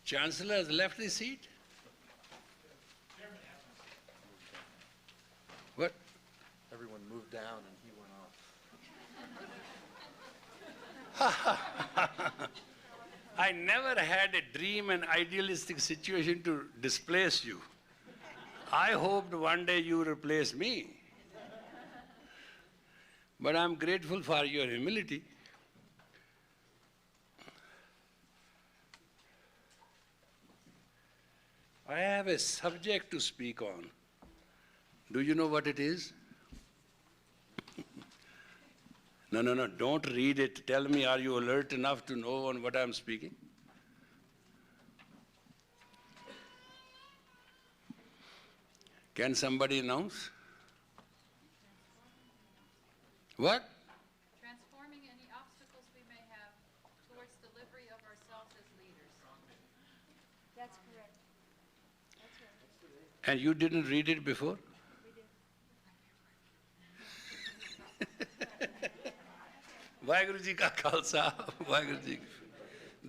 Chancellor has left the seat? What? Everyone moved down and he went off. I never had a dream and idealistic situation to displace you. I hoped one day you replace me. But I'm grateful for your humility. I have a subject to speak on. Do you know what it is? No, don't read it. Tell me, are you alert enough to know on what I'm speaking? Can somebody announce? What? Transforming any obstacles we may have towards delivery of ourselves as leaders. That's correct. That's right. And you didn't read it before? We did. Vaheguru Ji ka Khalsa, Vaheguru Ji.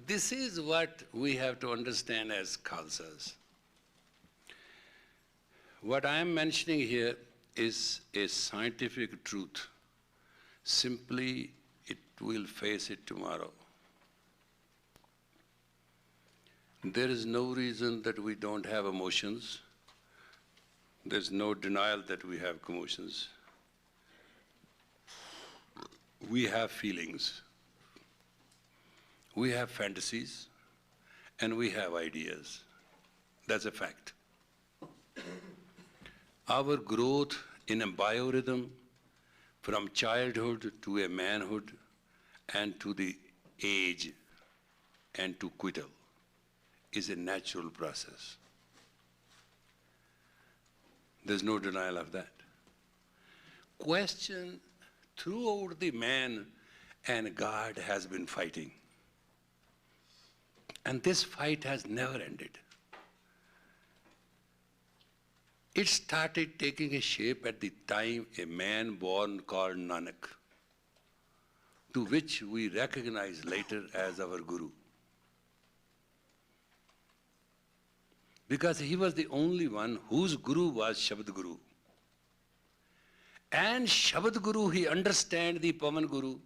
This is what we have to understand as Khalsas. What I am mentioning here is a scientific truth. Simply, it will face it tomorrow. There is no reason that we don't have emotions. There's no denial that we have emotions. We have feelings. We have fantasies. And we have ideas. That's a fact. Our growth in a biorhythm from childhood to a manhood and to the age and to quittal is a natural process. There's no denial of that. Question throughout the man and God has been fighting. And this fight has never ended. It started taking a shape at the time a man born called Nanak, to which we recognize later as our Guru. Because he was the only one whose Guru was Shabad Guru. And Shabad Guru, he understands the Pavan Guru.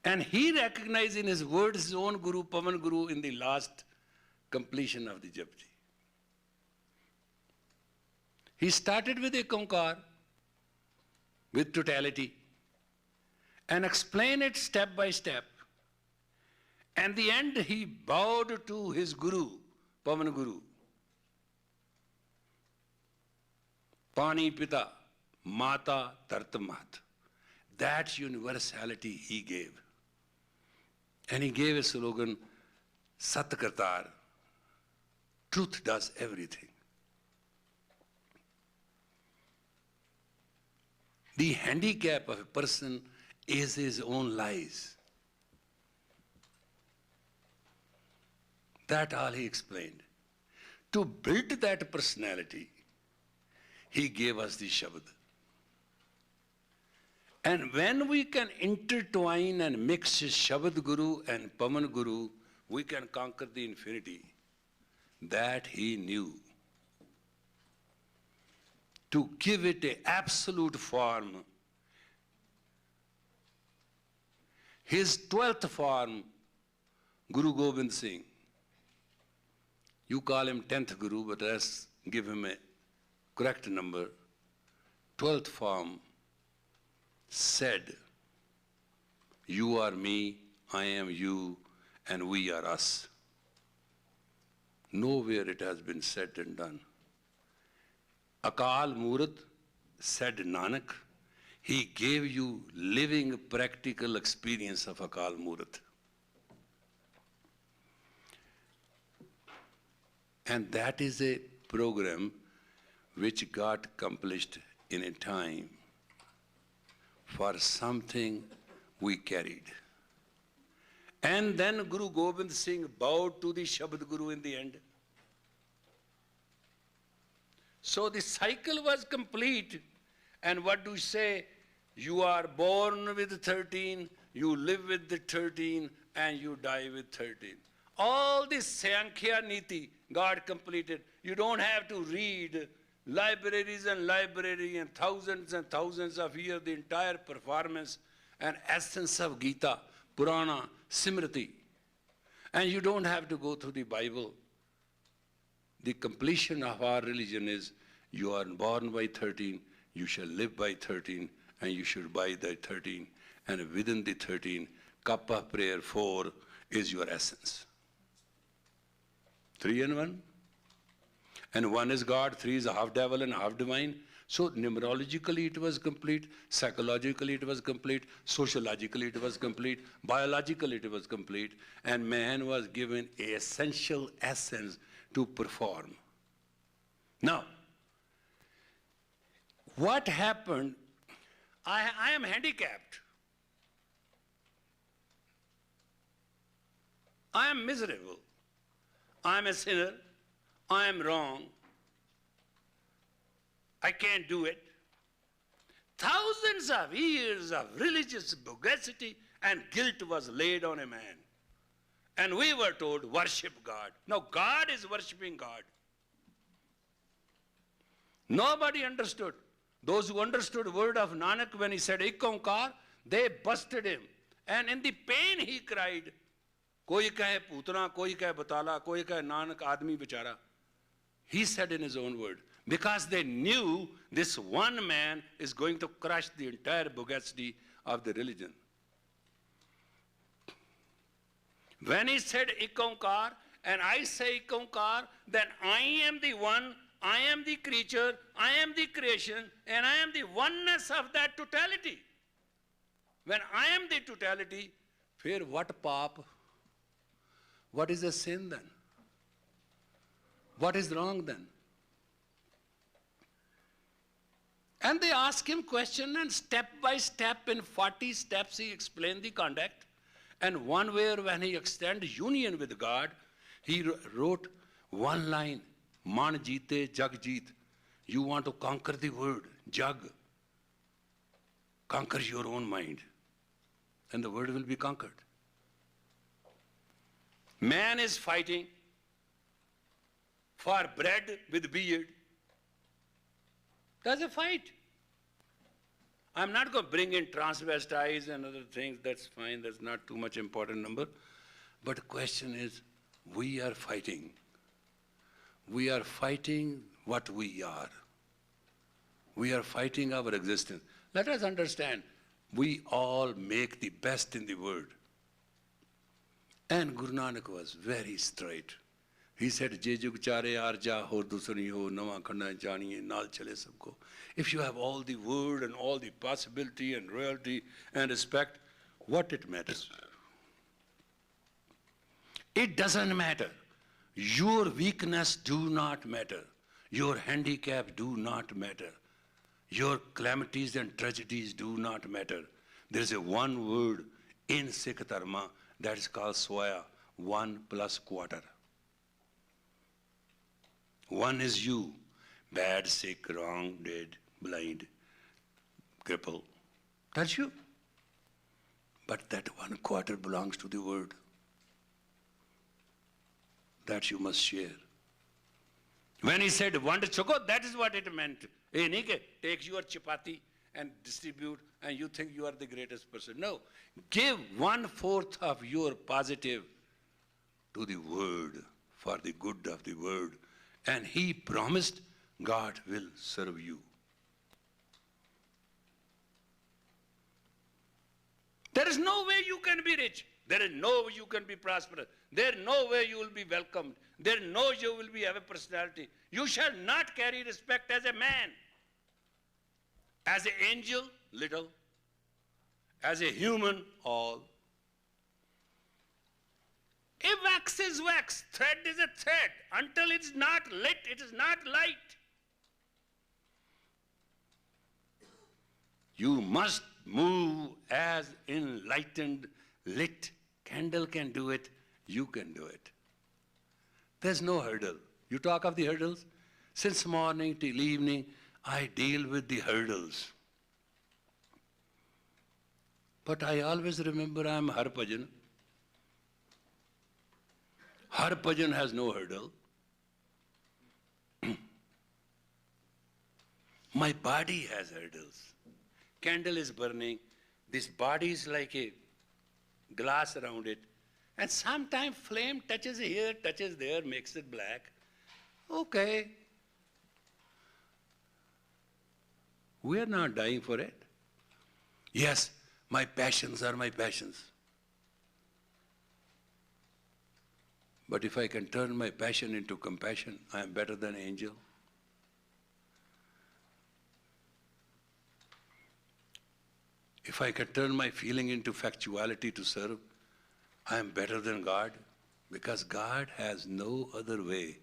And he recognized in his words his own Guru, Pavan Guru, in the last completion of the Japji. He started with a Kamkar, with totality, and explained it step by step. And the end he bowed to his Guru, Pavan Guru. Pani Pita, Mata Tartamat. That universality he gave. And he gave a slogan, Sat Kartar. Truth does everything. The handicap of a person is his own lies. That all he explained. To build that personality, he gave us the Shabad. And when we can intertwine and mix Shabad Guru and Pavan Guru, we can conquer the infinity. That he knew. To give it an absolute form. His 12th form, Guru Gobind Singh. You call him 10th Guru, but let's give him a correct number. 12th form said, you are me, I am you, and we are us. Nowhere it has been said and done. Akal Murat said Nanak, he gave you living practical experience of Akal Murat. And that is a program which got accomplished in a time for something we carried. And then Guru Gobind Singh bowed to the Shabad Guru in the end. So the cycle was complete. And what do you say? You are born with 13, you live with the 13, and you die with 13. All this Sankhya Niti, God completed. You don't have to read libraries and thousands of years, the entire performance and essence of Gita, Purana, Simriti. And you don't have to go through the Bible. The completion of our religion is you are born by 13, you shall live by 13, and you should buy the 13. And within the 13, cup of prayer 4 is your essence. 3 and 1. And 1 is God, 3 is half devil and half divine. So numerologically it was complete, psychologically it was complete, sociologically it was complete, biologically it was complete, and man was given an essential essence to perform. Now, what happened? I am handicapped. I am miserable. I am a sinner. I am wrong. I can't do it. Thousands of years of religious bogacity and guilt was laid on a man. And we were told, worship God. Now God is worshiping God. Nobody understood. Those who understood the word of Nanak when he said Ek Onkar, they busted him. And in the pain he cried, koi kahe putna, koi kahe batala, koi kahe Nanak, admi bichara. He said in his own word, because they knew this one man is going to crush the entire bogacity of the religion. When he said Ek Onkar, and I say Ek Onkar, then I am the one, I am the creature, I am the creation, and I am the oneness of that totality. When I am the totality, fear what pap? What is a sin then? What is wrong then? And they ask him question, and step by step, in 40 steps, he explained the conduct. And one where when he extended union with God, he wrote one line, Man jeete jag jeet. You want to conquer the word, jag. Conquer your own mind, and the word will be conquered. Man is fighting for bread with beard. That's a fight. I'm not going to bring in transvestites and other things. That's fine. That's not too much important number. But the question is, we are fighting. We are fighting what we are. We are fighting our existence. Let us understand, we all make the best in the world. And Guru Nanak was very straight. He said, Je jug chare arja ho dusani ho nawa khanda janiye naal chale sabko. If you have all the word and all the possibility and royalty and respect, what it matters? It doesn't matter. Your weakness do not matter. Your handicap do not matter. Your calamities and tragedies do not matter. There is a one word in Sikh Dharma that is called Swaya, 1 plus quarter. One is you, bad, sick, wrong, dead, blind, cripple. That's you. But that 1 quarter belongs to the word. That you must share. When he said one choko, that is what it meant. Take your chapati and distribute, and you think you are the greatest person. No. Give 1/4 of your positive to the word for the good of the word. And he promised God will serve you. There is no way you can be rich. There is no way you can be prosperous. There is no way you will be welcomed. There is no way you will have a personality. You shall not carry respect as a man. As an angel, little. As a human, all. If wax is wax, thread is a thread. Until it's not lit, it is not light. You must move as enlightened, lit. Candle can do it, you can do it. There's no hurdle. You talk of the hurdles? Since morning till evening, I deal with the hurdles. But I always remember I am Harbhajan. Harbhajan has no hurdle. My body has hurdles. Candle is burning. This body is like a glass around it. And sometimes flame touches here, touches there, makes it black. Okay. We are not dying for it. Yes, my passions are my passions. But if I can turn my passion into compassion, I am better than an angel. If I can turn my feeling into factuality to serve, I am better than God, because God has no other way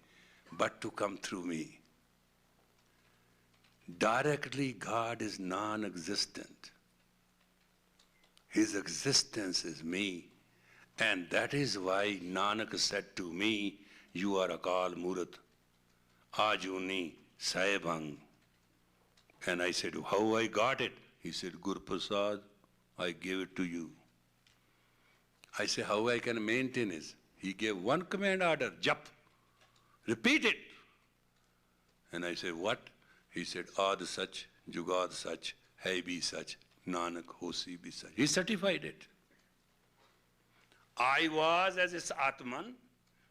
but to come through me. Directly, God is non-existent. His existence is me. And that is why Nanak said to me, you are Akal Murat, Ajuni Sahib. And I said, how I got it? He said, Gur Prasad, I gave it to you. I said, how I can maintain it? He gave one command order, Jap, repeat it. And I said, what? He said, Ad Sach, Jugad Sach, Hai Bhi Sach, Nanak Hosi Bhi Sach. He certified it. I was as a Atman,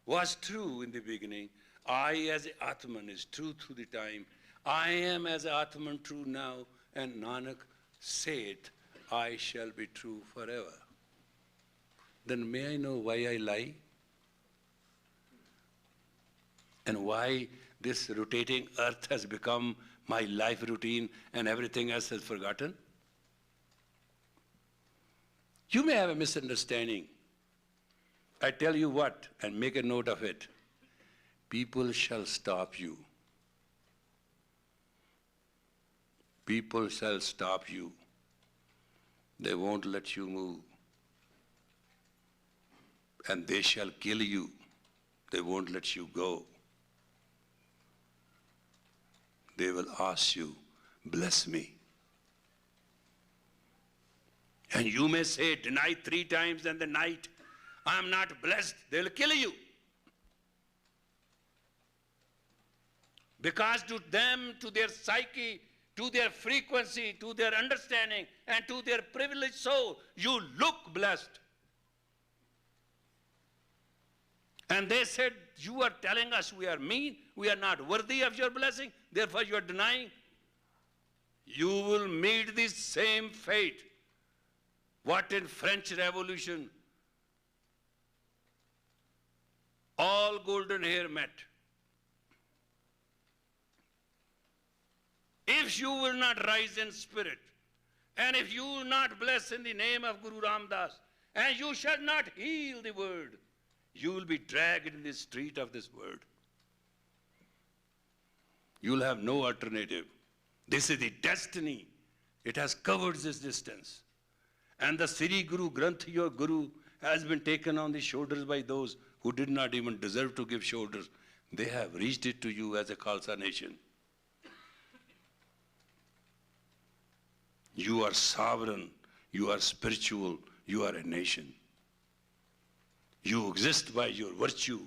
was true in the beginning. I as a Atman is true through the time. I am as a Atman true now. And Nanak saith, I shall be true forever. Then may I know why I lie? And why this rotating earth has become my life routine and everything else is forgotten? You may have a misunderstanding. I tell you what, and make a note of it. People shall stop you. People shall stop you. They won't let you move. And they shall kill you. They won't let you go. They will ask you, bless me. And you may say, deny 3 times in the night, I am not blessed. They will kill you. Because to them, to their psyche, to their frequency, to their understanding, and to their privileged soul, you look blessed. And they said, you are telling us we are mean, we are not worthy of your blessing, therefore you are denying. You will meet the same fate. What in French Revolution, all golden hair met. If you will not rise in spirit, and if you will not bless in the name of Guru Ramdas, and you shall not heal the word, you will be dragged in the street of this world. You will have no alternative. This is the destiny. It has covered this distance. And the Siri Guru, Granth, your Guru, has been taken on the shoulders by those who did not even deserve to give shoulders. They have reached it to you as a Khalsa nation. You are sovereign, you are spiritual, you are a nation. You exist by your virtue,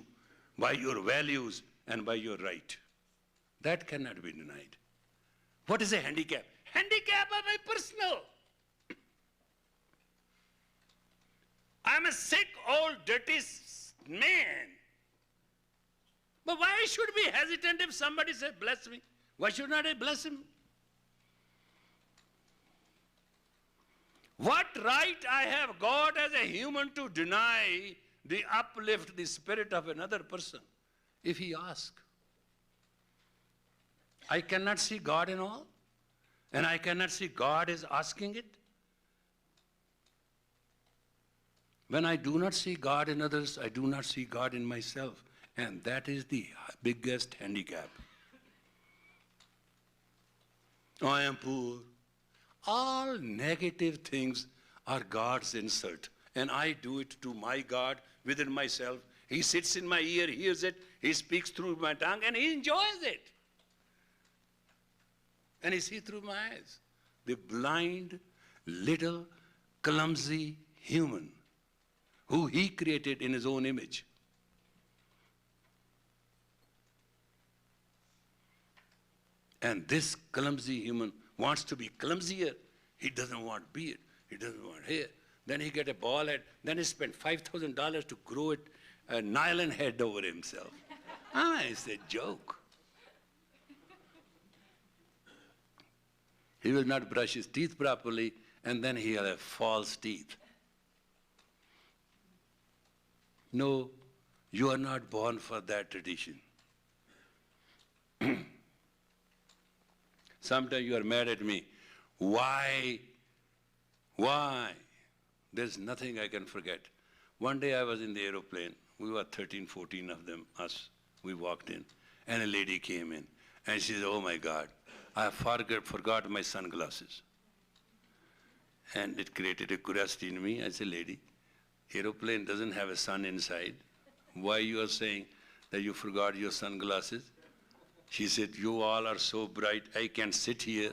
by your values, and by your right. That cannot be denied. What is a handicap? Handicap are my personal. I'm a sick, old, dirty man. But why should I be hesitant if somebody says, bless me? Why should not I bless him? What right I have got as a human to deny the uplift, the spirit of another person, if he asks? I cannot see God in all, and I cannot see God is asking it. When I do not see God in others, I do not see God in myself, and that is the biggest handicap. I am poor. All negative things are God's insult, and I do it to my God within myself. He sits in my ear, hears it, he speaks through my tongue, and he enjoys it. And he sees through my eyes. The blind little clumsy human who he created in his own image. And this clumsy human wants to be clumsier. He doesn't want beard. He doesn't want hair. Then he get a bald head. Then he spent $5,000 to grow it, a nylon head over himself. It's a joke. He will not brush his teeth properly, and then he'll have false teeth. No, you are not born for that tradition. Sometimes you are mad at me. Why? Why? There's nothing I can forget. One day I was in the aeroplane. We were 13, 14 of them, us. We walked in, and a lady came in, and she said, oh my God, I forgot my sunglasses. And it created a curiosity in me. I said, lady, aeroplane doesn't have a sun inside. Why you are saying that you forgot your sunglasses? She said, you all are so bright, I can sit here,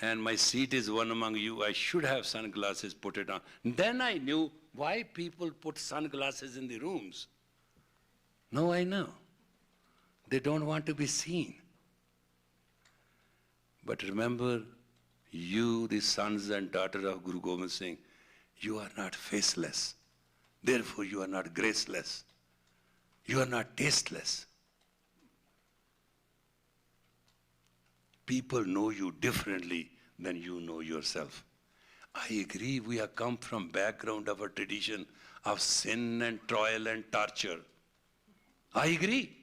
and my seat is one among you. I should have sunglasses, put it on. Then I knew why people put sunglasses in the rooms. Now I know. They don't want to be seen. But remember, you, the sons and daughters of Guru Gobind Singh, you are not faceless. Therefore, you are not graceless. You are not tasteless. People know you differently than you know yourself. I agree, we have come from background of a tradition of sin and toil and torture. I agree.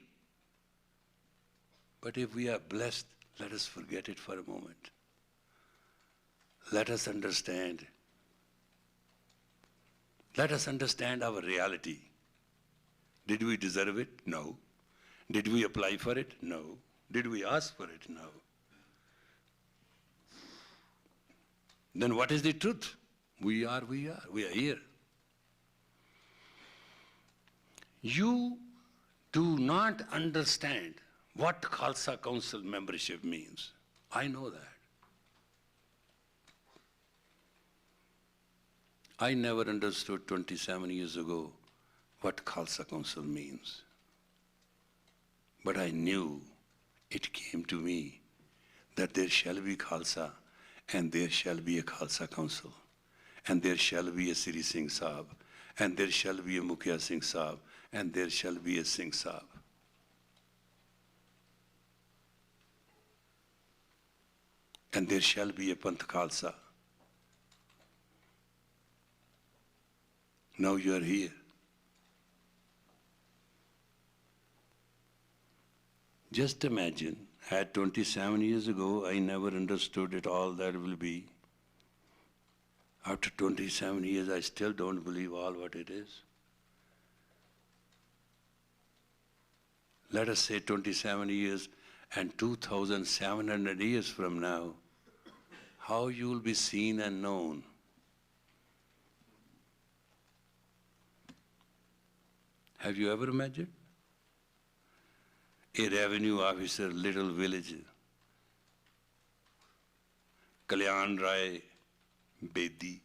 But if we are blessed, let us forget it for a moment. Let us understand. Let us understand our reality. Did we deserve it? No. Did we apply for it? No. Did we ask for it? No. Then what is the truth? We are here. You do not understand what Khalsa Council membership means. I know that. I never understood 27 years ago what Khalsa Council means. But I knew, it came to me, that there shall be Khalsa, and there shall be a Khalsa Council, and there shall be a Siri Singh Sahib, and there shall be a Mukhiya Singh Sahib, and there shall be a Singh Sahib. And there shall be a Panth Khalsa. Now you are here. Just imagine, had 27 years ago, I never understood it all that will be. After 27 years, I still don't believe all what it is. Let us say 27 years and 2,700 years from now, how you will be seen and known. Have you ever imagined? A revenue officer, little village, Kalyan Rai Bedi,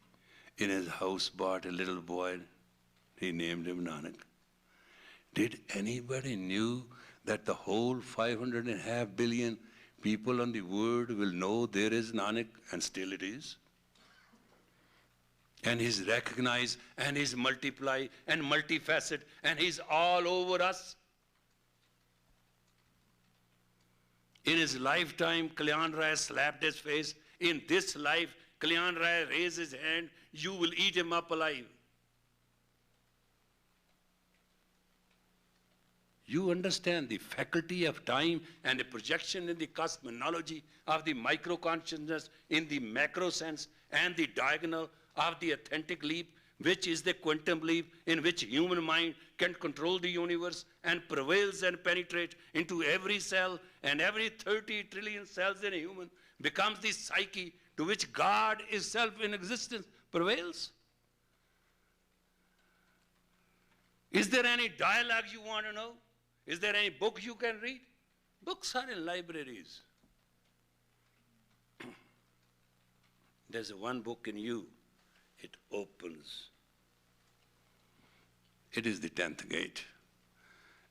in his house bought a little boy. He named him Nanak. Did anybody knew that the whole 500.5 billion people on the world will know there is Nanak, and still it is? And he's recognized, and he's multiply and multifaceted, and he's all over us. In his lifetime, Kalyan Rai slapped his face. In this life, Kalyan Rai raised his hand, you will eat him up alive. You understand the faculty of time and the projection in the cosmology of the micro-consciousness in the macro sense and the diagonal of the authentic leap, which is the quantum leap in which human mind can control the universe and prevails and penetrate into every cell, and every 30 trillion cells in a human becomes the psyche to which God is self in existence prevails. Is there any dialogue you want to know? Is there any book you can read? Books are in libraries. There's one book in you, it opens. It is the 10th gate.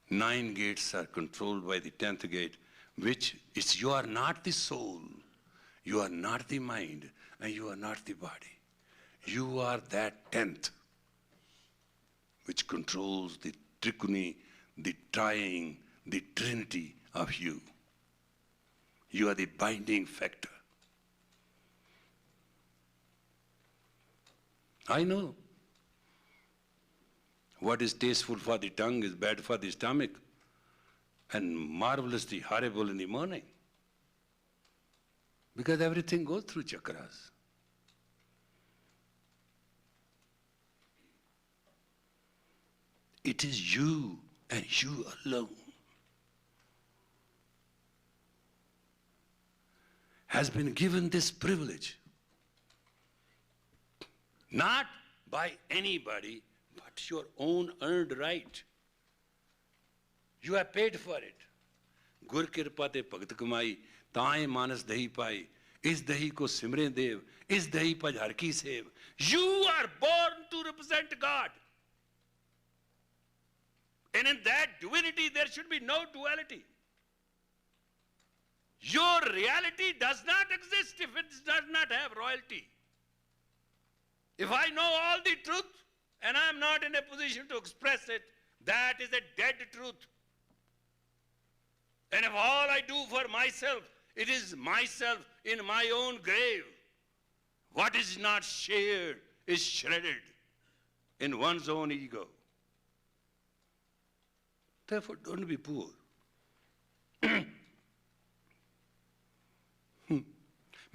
9 gates are controlled by the 10th gate, which is you are not the soul, you are not the mind, and you are not the body. You are that 10th, which controls the trichony, the trying, the trinity of you. You are the binding factor. I know. What is tasteful for the tongue is bad for the stomach and marvelously horrible in the morning. Because everything goes through chakras. It is you and you alone has been given this privilege. Not by anybody, but your own earned right. You have paid for it. Gur kirpa te bhagat kamai, tae manas dahi pai, is dahi ko simre dev, is dahi paj har ki sev. You are born to represent God. And in that divinity there should be no duality. Your reality does not exist if it does not have royalty. If I know all the truth and I am not in a position to express it, that is a dead truth. And if all I do for myself, it is myself in my own grave. What is not shared is shredded in one's own ego. Therefore, don't be poor.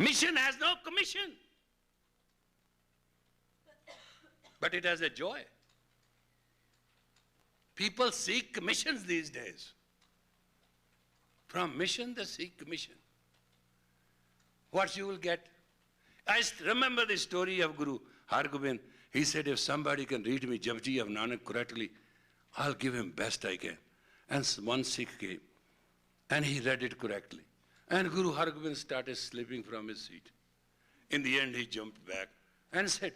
Mission has no commission. But it has a joy. People seek commissions these days. From mission, they seek commission. What you will get? I remember the story of Guru Hargobind. He said, if somebody can read me Japji of Nanak correctly, I'll give him best I can. And one Sikh came, and he read it correctly. And Guru Hargobind started slipping from his seat. In the end, he jumped back and said,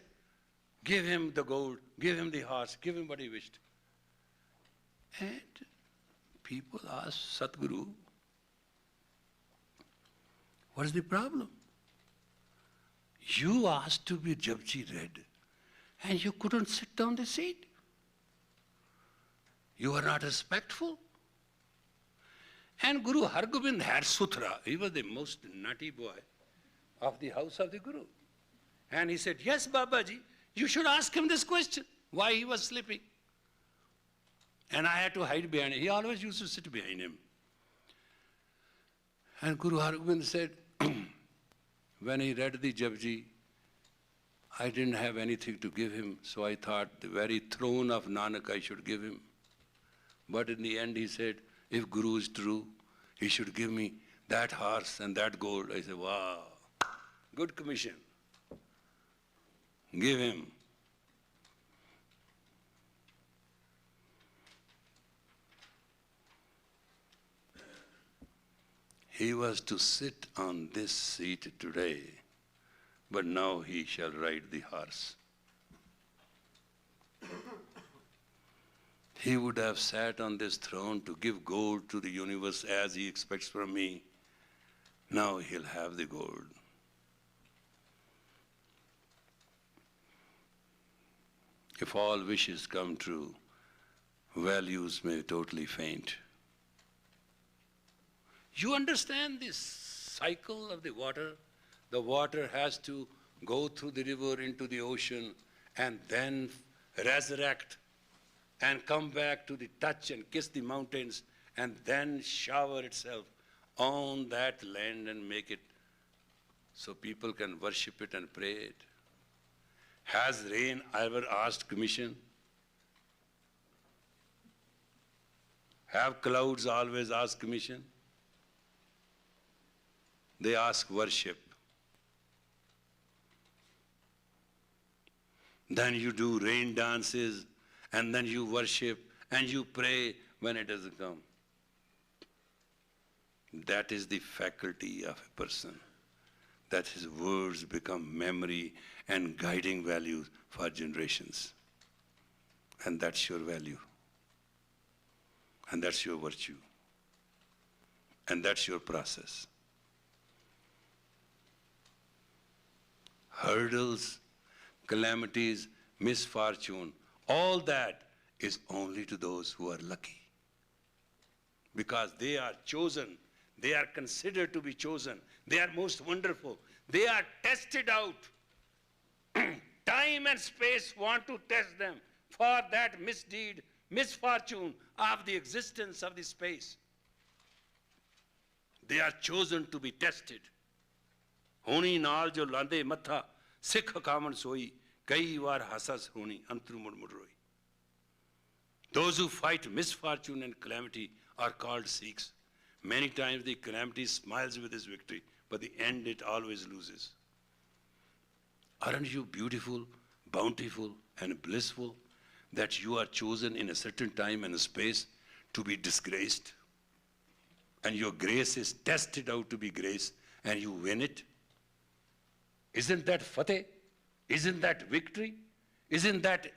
give him the gold, give him the horse, give him what he wished. And people asked Satguru, what is the problem? You asked to be Japji read, and you couldn't sit down the seat. You are not respectful. And Guru Hargobind had sutra. He was the most nutty boy of the house of the Guru. And he said, yes, Babaji, you should ask him this question, why he was sleeping. And I had to hide behind him. He always used to sit behind him. And Guru Hargobind said, when he read the Japji, I didn't have anything to give him, so I thought the very throne of Nanak I should give him. But in the end he said, if Guru is true, he should give me that horse and that gold. I said, wow, good commission. Give him. He was to sit on this seat today, but now he shall ride the horse. He would have sat on this throne to give gold to the universe as he expects from me. Now he'll have the gold. If all wishes come true, values may totally faint. You understand this cycle of the water? The water has to go through the river into the ocean and then resurrect and come back to the touch and kiss the mountains and then shower itself on that land and make it so people can worship it and pray it. Has rain ever asked permission? Have clouds always asked permission? They ask worship. Then you do rain dances, and then you worship, and you pray when it doesn't come. That is the faculty of a person. that his words become memory and guiding values for generations. And that's your value. And that's your virtue. And that's your process. Hurdles, calamities, misfortune, all that is only to those who are lucky. Because they are chosen, they are considered to be chosen, they are most wonderful, they are tested out. Time and space want to test them for that misdeed, misfortune of the existence of the space. They are chosen to be tested. Honi naal jo lande matha, sikh kaman soi, kai var hasas honi, antru mud mud roi. Those who fight misfortune and calamity are called Sikhs. Many times the calamity smiles with his victory, but the end it always loses. Aren't you beautiful, bountiful, and blissful that you are chosen in a certain time and a space to be disgraced? And your grace is tested out to be grace, and you win it? Isn't that fateh? Isn't that victory? Isn't that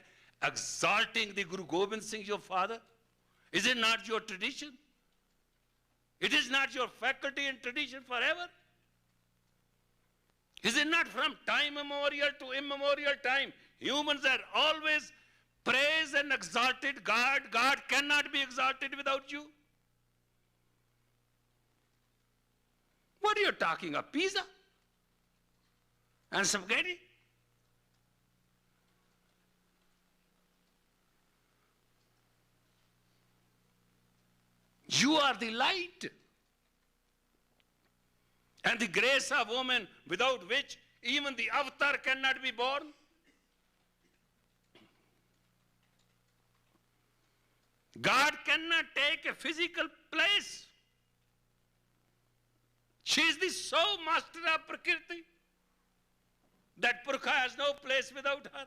exalting the Guru Gobind Singh, your father? Is it not your tradition? It is not your faculty and tradition forever? Is it not from time immemorial to immemorial time? Humans are always praised and exalted God. God cannot be exalted without you. What are you talking of? Pizza? And spaghetti? You are the light. And the grace of woman without which even the avatar cannot be born. God cannot take a physical place. She is the sole master of Prakriti. That Purkha has no place without her.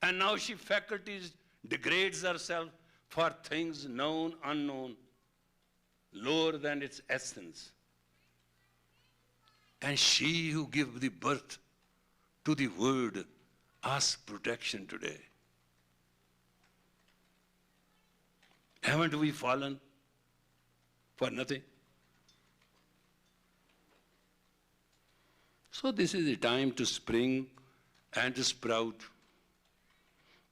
And now she faculties degrades herself for things known, unknown, lower than its essence. And she who gives the birth to the word asks protection today. Haven't we fallen for nothing? So this is the time to spring and to sprout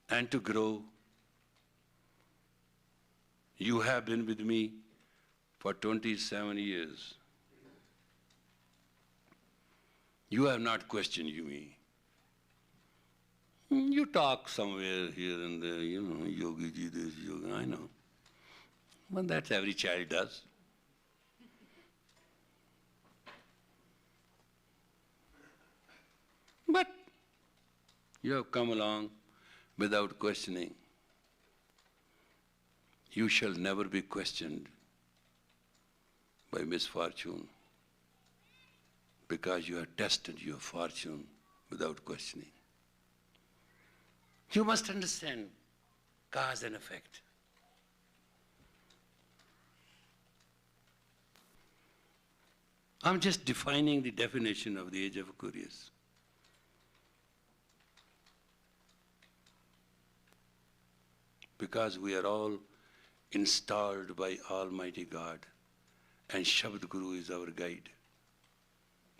and to grow. You have been with me for 27 years. You have not questioned me. You talk somewhere here and there, Yogi ji this, Yogi, I know. But that's every child does. But you have come along without questioning. You shall never be questioned by misfortune because you have tested your fortune without questioning. You must understand cause and effect. I'm just defining the definition of the age of Aquarius. Because we are all installed by Almighty God, and Shabad Guru is our guide.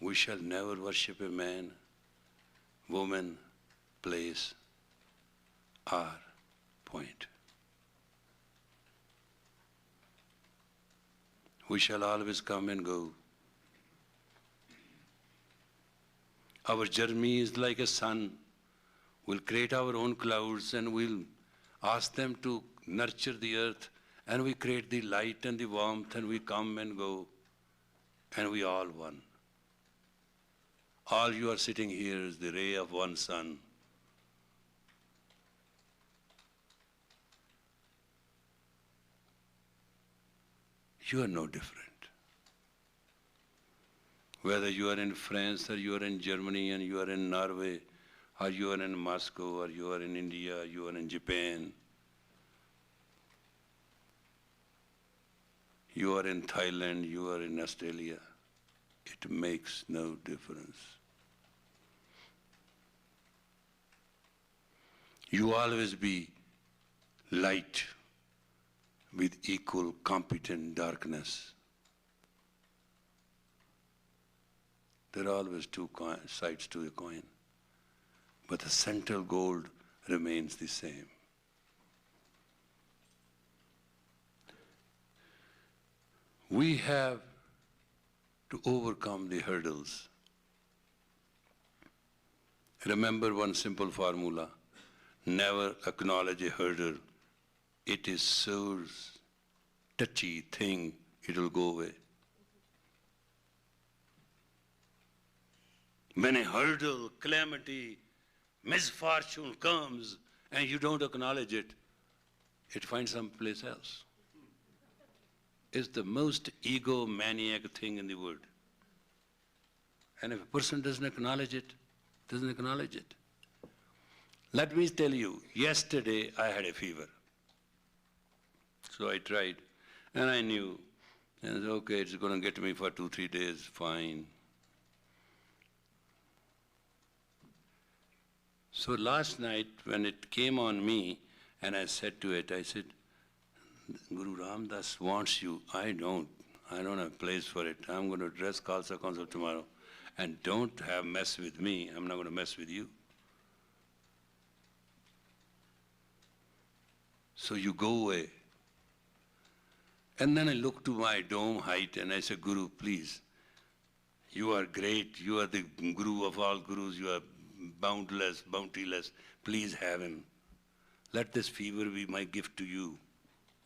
We shall never worship a man, woman, place, or point. We shall always come and go. Our journey is like a sun. We'll create our own clouds and we'll ask them to nurture the earth, and we create the light and the warmth, and we come and go, and we all one. All you are sitting here is the ray of one sun. You are no different. Whether you are in France or you are in Germany and you are in Norway, or you are in Moscow, or you are in India, or you are in Japan, you are in Thailand, you are in Australia, it makes no difference. You always be light with equal competent darkness. There are always two sides to a coin, but the central gold remains the same. We have to overcome the hurdles. Remember one simple formula: never acknowledge a hurdle. It is so touchy thing, it will go away. When a hurdle, calamity, misfortune comes and you don't acknowledge it, it finds some place else. It's the most egomaniac thing in the world. And if a person doesn't acknowledge it, Let me tell you, yesterday I had a fever. So I tried, and I knew, and I said, okay, it's going to get me for 2-3 days, fine. So last night, when it came on me, and I said to it, I said, Guru Ramdas wants you, I don't have place for it. I'm going to address Khalsa Council tomorrow, and don't have mess with me, I'm not going to mess with you. So you go away. And then I looked to my dome height and I said, Guru, please, you are great, you are the Guru of all Gurus, you are boundless, bountiless, please have him. Let this fever be my gift to you.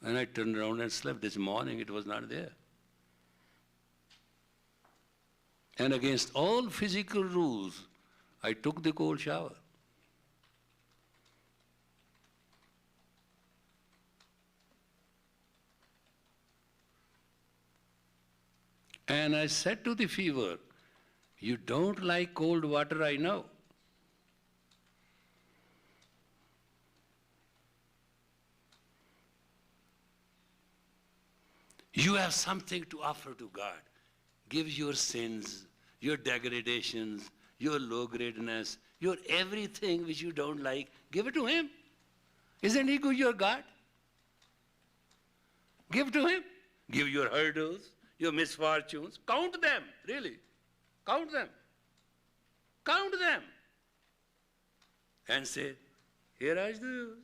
And I turned around and slept. This morning it was not there. And against all physical rules, I took the cold shower. And I said to the fever, you don't like cold water, I know. You have something to offer to God. Give your sins, your degradations, your low-gradedness, your everything which you don't like, give it to Him. Isn't He good, your God? Give to Him. Give your hurdles, your misfortunes. Count them, really. Count them. Count them. And say, here are yours.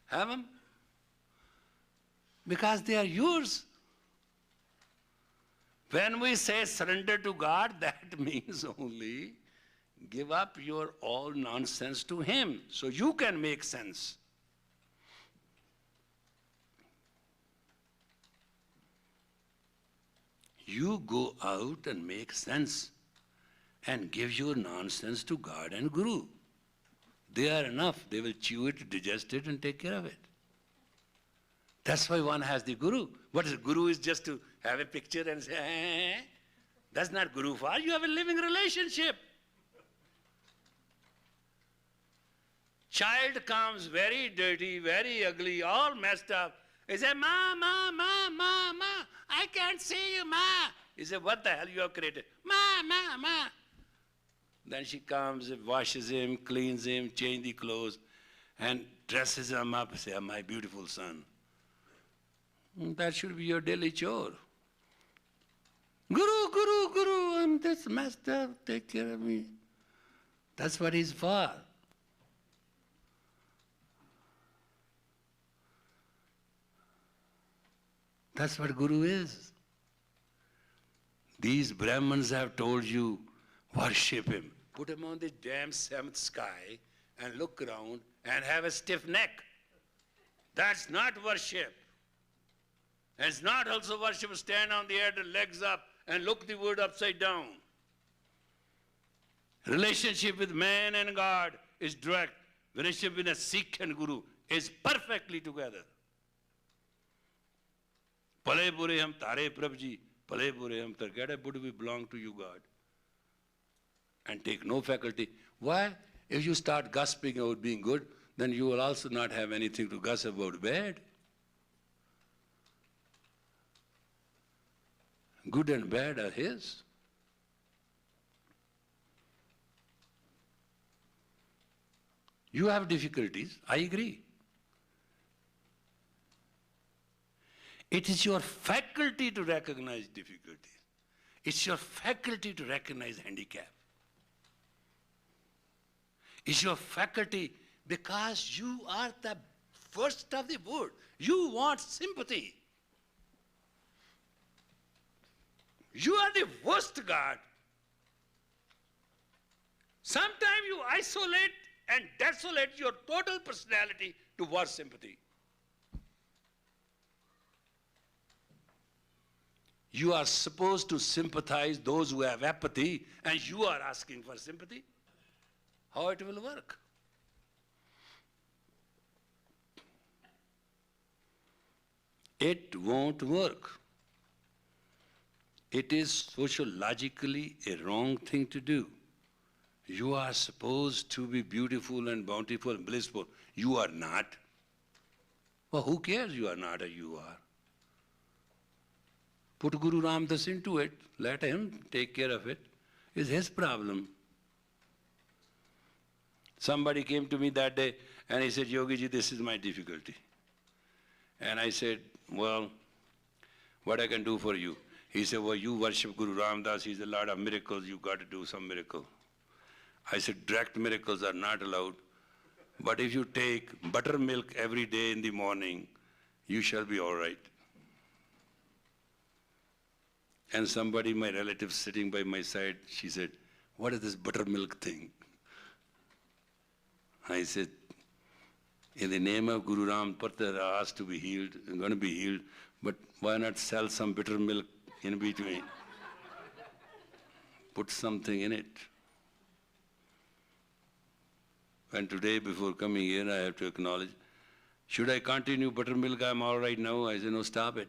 Have them. Because they are yours. When we say surrender to God, that means only give up your all nonsense to Him, so you can make sense. You go out and make sense and give your nonsense to God and Guru. They are enough. They will chew it, digest it, and take care of it. That's why one has the Guru. What is Guru is just to have a picture and say, eh. That's not Guru for. You have a living relationship. Child comes very dirty, very ugly, all messed up. He says, Ma, Ma, Ma, Ma, Ma, I can't see you, Ma. He said, what the hell you have created? Ma, Ma, Ma. Then she comes, washes him, cleans him, changes the clothes, and dresses him up, say, my beautiful son. That should be your daily chore. Guru, Guru, Guru, I'm this messed up, take care of me. That's what he's for. That's what Guru is. These Brahmins have told you, worship him. Put him on the damn seventh sky and look around and have a stiff neck. That's not worship. And it's not also worship to stand on the head and legs up and look the world upside down. Relationship with man and God is direct. Relationship with a Sikh and Guru is perfectly together. Pale bure hum tare Prabhuji, pale bure hum tar. Get a Buddha, we belong to you, God. And take no faculty. Why? If you start gossiping about being good, then you will also not have anything to gossip about bad. Good and bad are His. You have difficulties, I agree. It is your faculty to recognize difficulties. It's your faculty to recognize handicap. It's your faculty because you are the worst of the world. You want sympathy. You are the worst God. Sometimes you isolate and desolate your total personality towards sympathy. You are supposed to sympathize those who have apathy, and you are asking for sympathy. How it will work? It won't work. It is sociologically a wrong thing to do. You are supposed to be beautiful and bountiful and blissful. You are not. Well, who cares you are not or you are? Put Guru Ram Das into it. Let him take care of it. It's his problem. Somebody came to me that day and he said, Yogi ji, this is my difficulty. And I said, well, what I can do for you? He said, well, you worship Guru Ram Das. He's the Lord of miracles. You've got to do some miracle. I said, direct miracles are not allowed. But if you take buttermilk every day in the morning, you shall be all right. And somebody, my relative sitting by my side, she said, what is this buttermilk thing? I said, in the name of Guru Ram, Patar are asked to be healed, I'm going to be healed, but why not sell some buttermilk in between? Put something in it. And today, before coming here, I have to acknowledge, should I continue buttermilk? I'm all right now. I said, no, stop it.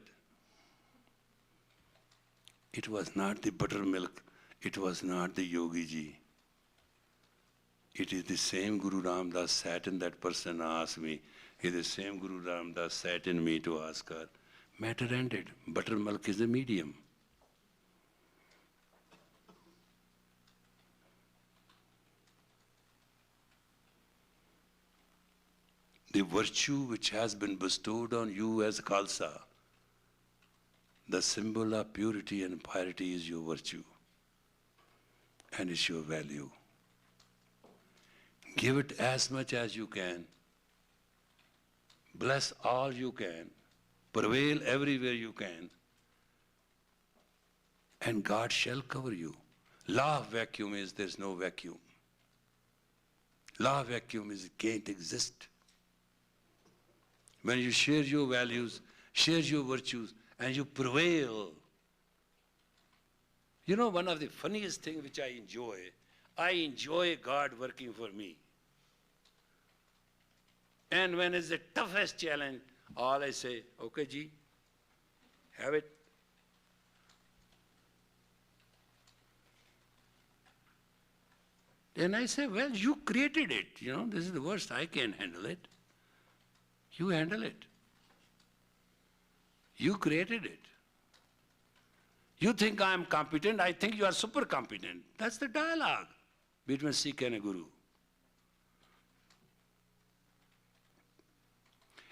It was not the buttermilk. It was not the Yogi ji. It is the same Guru Ram Das sat in that person asked me. It is the same Guru Ram Das sat in me to ask her. Matter ended. Buttermilk is a medium. The virtue which has been bestowed on you as Khalsa, the symbol of purity and piety is your virtue and it's your value. Give it as much as you can. Bless all you can. Prevail everywhere you can. And God shall cover you. Law of vacuum is there's no vacuum. Law of vacuum is it can't exist. When you share your values, share your virtues, and you prevail. You know, one of the funniest things which I enjoy God working for me. And when it's the toughest challenge, all I say, okay, ji, have it. Then I say, well, you created it. You know, this is the worst. I can't handle it. You handle it. You created it. You think I am competent, I think you are super competent. That's the dialogue between Sikh and a Guru.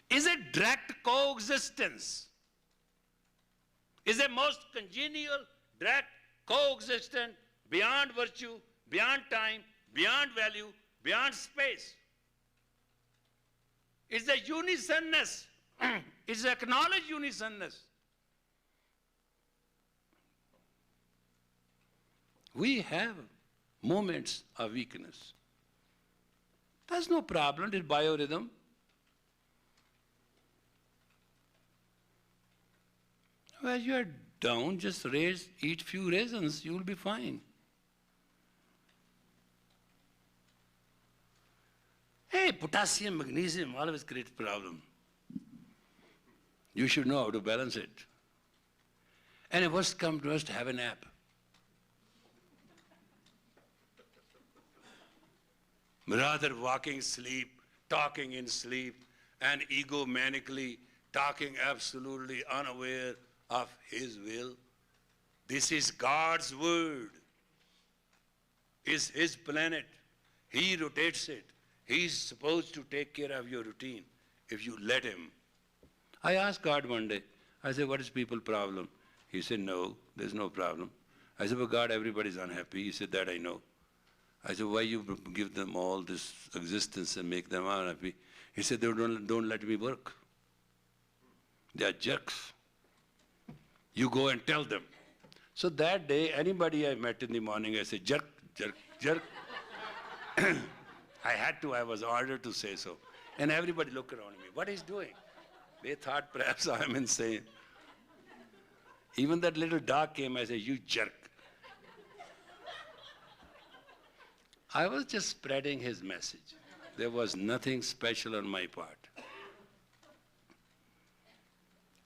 Is a direct coexistence. Is a most congenial, direct, coexistent, beyond virtue, beyond time, beyond value, beyond space. It's a unisonness. It's acknowledged unisonness. We have moments of weakness. That's no problem, it's biorhythm. When you are down, just eat few raisins, you will be fine. Hey, potassium, magnesium, always creates problem. You should know how to balance it. And if worst comes to worst, have a nap. Rather walking sleep, talking in sleep, and egomanically talking absolutely unaware of his will. This is God's word. It's his planet. He rotates it. He's supposed to take care of your routine if you let him. I asked God one day, I said, what is people's problem? He said, no, there's no problem. I said, but God, everybody's unhappy. He said, that I know. I said, why you give them all this existence and make them unhappy? He said, they don't let me work. They are jerks. You go and tell them. So that day, anybody I met in the morning, I said, jerk, jerk, jerk. I was ordered to say so. And everybody looked around me, what is doing? They thought perhaps I am insane. Even that little dog came, I said, you jerk. I was just spreading his message. There was nothing special on my part.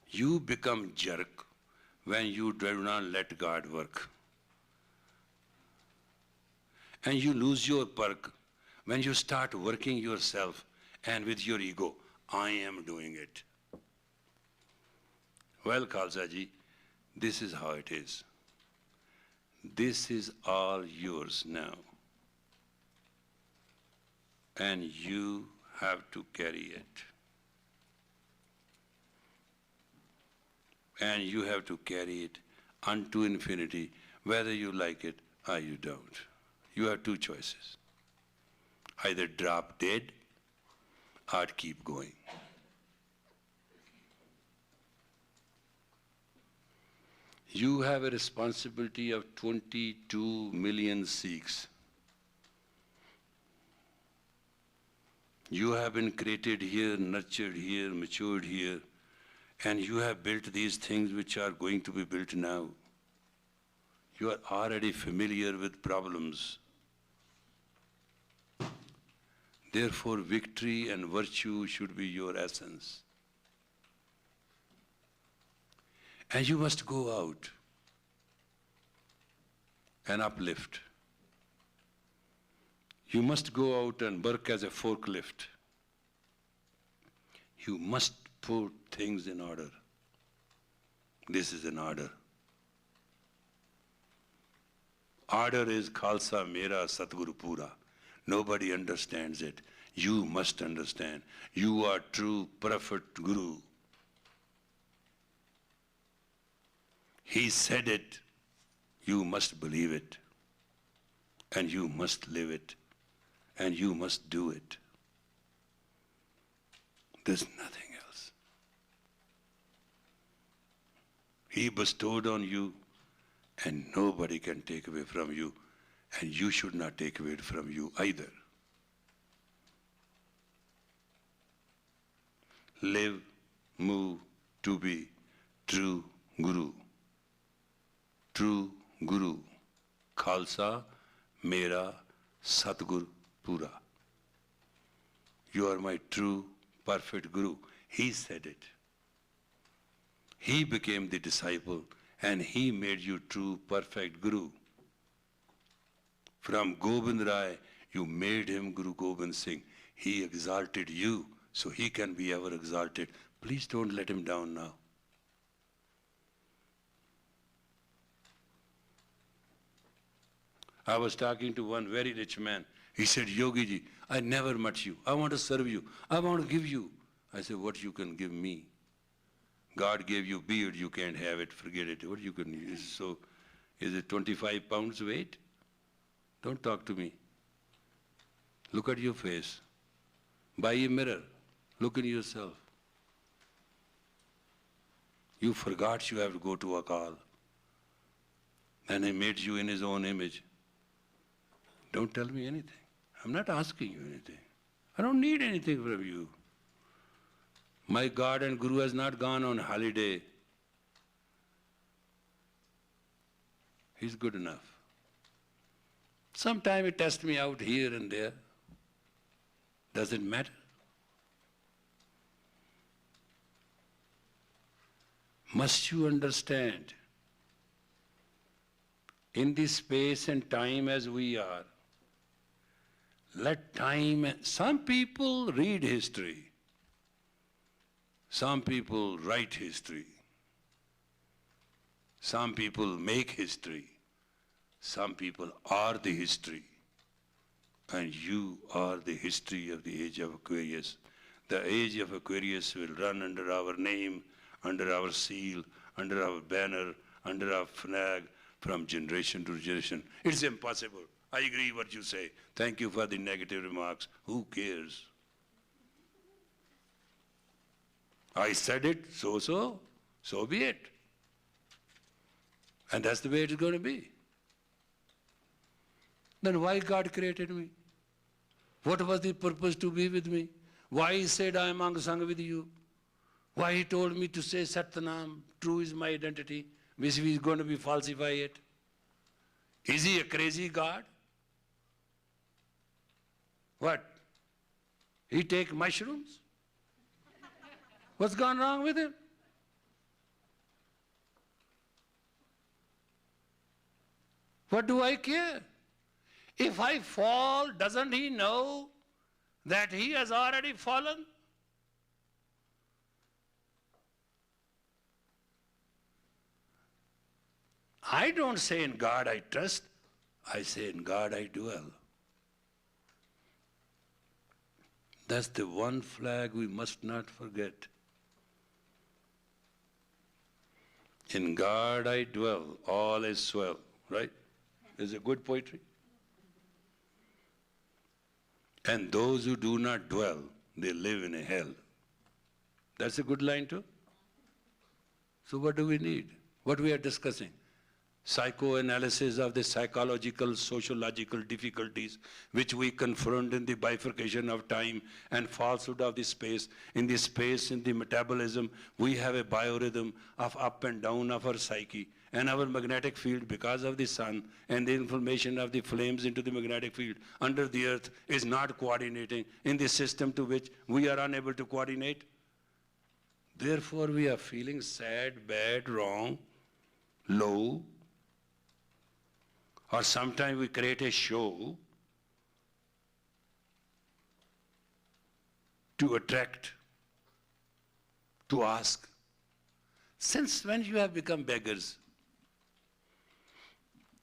You become jerk when you do not let God work. And you lose your perk when you start working yourself and with your ego, I am doing it. Well, Khalsa ji, this is how it is. This is all yours now. And you have to carry it. And you have to carry it unto infinity, whether you like it or you don't. You have two choices. Either drop dead or keep going. You have a responsibility of 22 million Sikhs. You have been created here, nurtured here, matured here, and you have built these things which are going to be built now. You are already familiar with problems. Therefore, victory and virtue should be your essence. And you must go out and uplift. You must go out and work as a forklift. You must put things in order. This is an order. Order is Khalsa Mera Satguru Pura. Nobody understands it. You must understand. You are true, perfect Guru. He said it. You must believe it. And you must live it. And you must do it. There's nothing else. He bestowed on you, and nobody can take away from you, and you should not take away from you either. Live, move, to be true Guru. True Guru. Khalsa Mera Satgur Pura. You are my true, perfect Guru. He said it. He became the disciple and he made you true, perfect Guru. From Gobind Rai, you made him Guru Gobind Singh. He exalted you, so he can be ever exalted. Please don't let him down now. I was talking to one very rich man. He said, Yogi ji, I never met you. I want to serve you. I want to give you. I said, what you can give me? God gave you beard, you can't have it, forget it. What you can use? So, is it 25 pounds weight? Don't talk to me. Look at your face. Buy a mirror. Look in yourself. You forgot you have to go to Akal. And he made you in his own image. Don't tell me anything. I'm not asking you anything. I don't need anything from you. My God and Guru has not gone on holiday. He's good enough. Sometime he tests me out here and there. Does it matter? Must you understand, in this space and time as we are, let time, some people read history. Some people write history. Some people make history. Some people are the history. And you are the history of the age of Aquarius. The age of Aquarius will run under our name, under our seal, under our banner, under our flag, from generation to generation. It's impossible. I agree what you say. Thank you for the negative remarks. Who cares? I said it, so be it. And that's the way it's going to be. Then why God created me? What was the purpose to be with me? Why He said, I am Ang with you? Why He told me to say Satnam, true is my identity, which He is going to be falsify it? Is He a crazy God? What? He take mushrooms? What's gone wrong with Him? What do I care? If I fall, doesn't He know that He has already fallen? I don't say in God I trust, I say in God I dwell. That's the one flag we must not forget. In God I dwell, all is swell, right? Is it good poetry? And those who do not dwell, they live in a hell. That's a good line too. So what do we need? What we are discussing? Psychoanalysis of the psychological, sociological difficulties which we confront in the bifurcation of time and falsehood of the space. In the space, in the metabolism, we have a biorhythm of up and down of our psyche. And our magnetic field, because of the sun and the inflammation of the flames into the magnetic field under the earth, is not coordinating in the system to which we are unable to coordinate. Therefore, we are feeling sad, bad, wrong, low. Or sometimes we create a show to attract, to ask. Since when you have become beggars?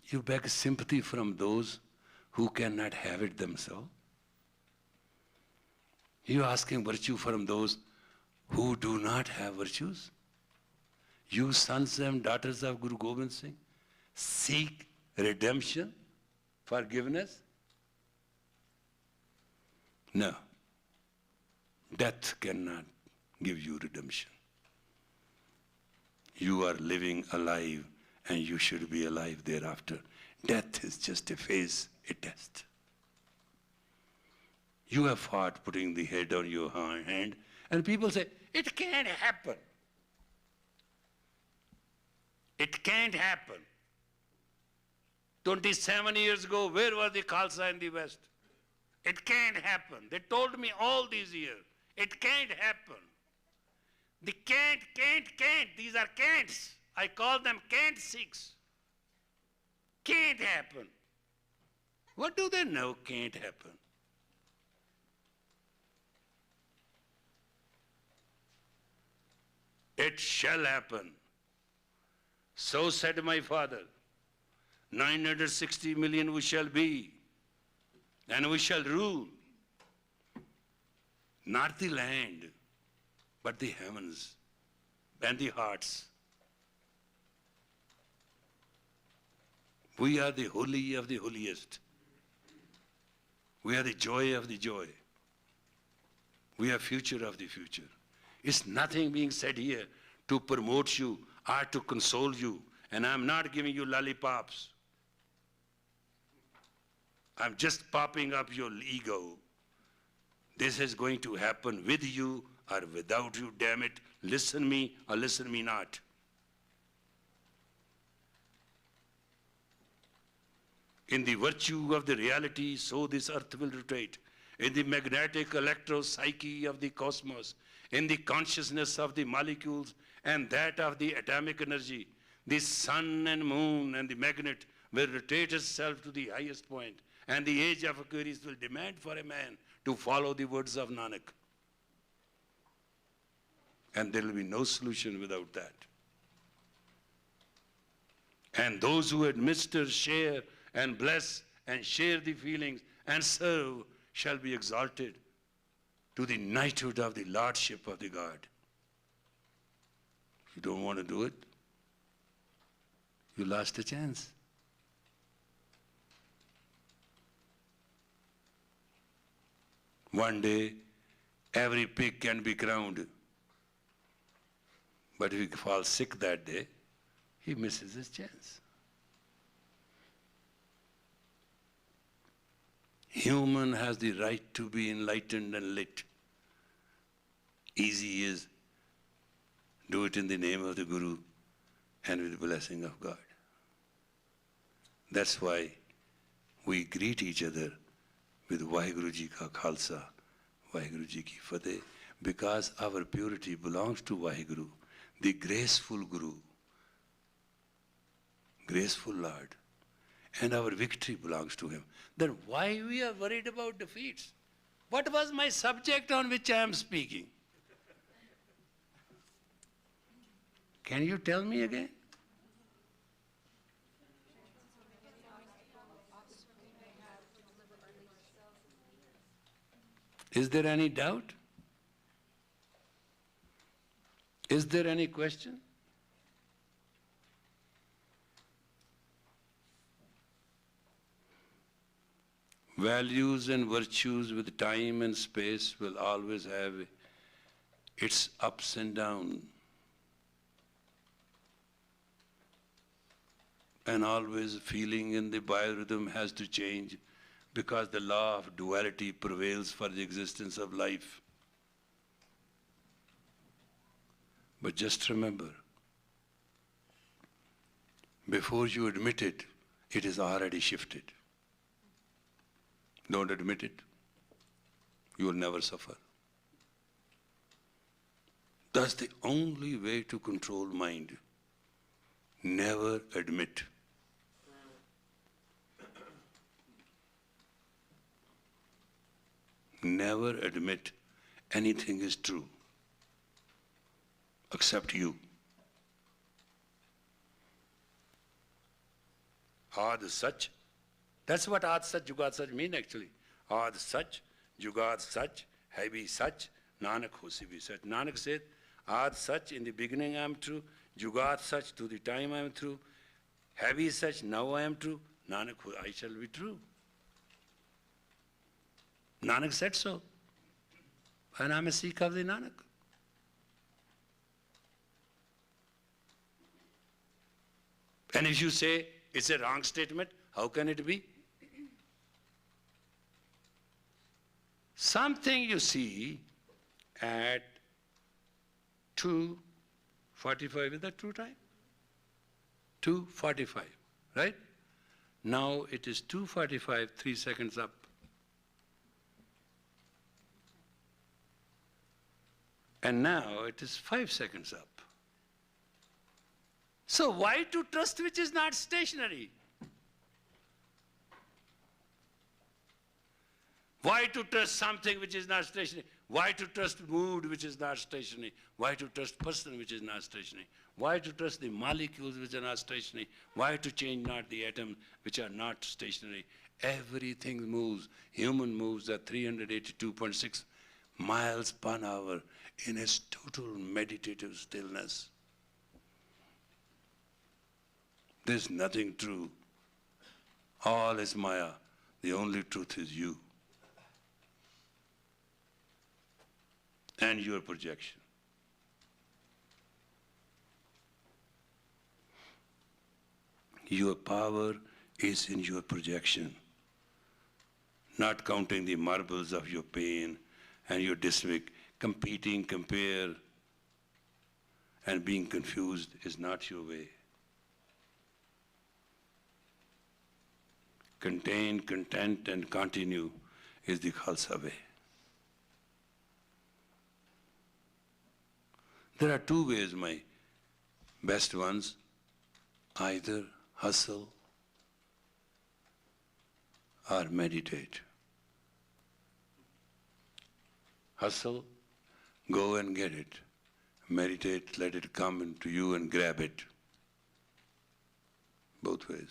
You beg sympathy from those who cannot have it themselves. You asking virtue from those who do not have virtues. You sons and daughters of Guru Gobind Singh seek redemption, forgiveness. No. Death cannot give you redemption. You are living alive and you should be alive thereafter. Death is just a phase, a test. You have fought putting the head on your hand, and people say, it can't happen. It can't happen. 27 years ago, where was the Khalsa in the West? It can't happen. They told me all these years, it can't happen. The can't, these are can'ts. I call them can't Sikhs. Can't happen. What do they know can't happen? It shall happen. So said my father. 960 million we shall be, and we shall rule. Not the land, but the heavens and the hearts. We are the holy of the holiest. We are the joy of the joy. We are future of the future. It's nothing being said here to promote you or to console you. And I'm not giving you lollipops. I'm just popping up your ego. This is going to happen with you or without you, damn it. Listen me or listen me not. In the virtue of the reality, so this earth will rotate. In the magnetic electro-psyche of the cosmos, in the consciousness of the molecules and that of the atomic energy, the sun and moon and the magnet will rotate itself to the highest point, and the age of Aquarius will demand for a man to follow the words of Nanak. And there will be no solution without that. And those who administer, share, and bless, and share the feelings, and serve shall be exalted to the knighthood of the lordship of the God. You don't want to do it? You lost a chance. One day, every pig can be crowned. But if he falls sick that day, he misses his chance. Human has the right to be enlightened and lit. Easy is, do it in the name of the Guru and with the blessing of God. That's why we greet each other with Vaheguru Ji Ka Khalsa, Vaheguru Ji Ki Fateh, because our purity belongs to Vaheguru, the graceful Guru, graceful Lord, and our victory belongs to Him. Then why we are worried about defeats? What was my subject on which I am speaking? Can you tell me again? Is there any doubt? Is there any question? Values and virtues with time and space will always have its ups and downs. And always feeling in the biorhythm has to change because the law of duality prevails for the existence of life. But just remember, before you admit it, it is already shifted. Don't admit it. You will never suffer. That's the only way to control mind. Never admit. Never admit anything is true except you. Ad Sach. That's what Ad Sach, Jugad Sach mean actually. Ad Sach, Jugad Sach, Heavy Sach, Nanak Hosi be Sach. Nanak said, Ad Sach, in the beginning I am true, Jugad Sach, to the time I am true, Heavy Sach, now I am true, Nanak, I shall be true. Nanak said so. And I am a Sikh of the Nanak. And if you say it's a wrong statement, how can it be? Something you see at 2:45, is that true time? 2:45, right? Now it is 2:45, 3 seconds up. And now it is 5 seconds up. So why to trust which is not stationary? Why to trust something which is not stationary? Why to trust mood which is not stationary? Why to trust person which is not stationary? Why to trust the molecules which are not stationary? Why to change not the atoms which are not stationary? Everything moves. Human moves at 382.6 miles per hour in its total meditative stillness. There's nothing true. All is Maya. The only truth is you. And your projection. Your power is in your projection. Not counting the marbles of your pain and your dysmic, competing, compare, and being confused is not your way. Contain, content, and continue is the Khalsa way. There are two ways, my best ones. Either hustle or meditate. Hustle, go and get it. Meditate, let it come into you and grab it. Both ways.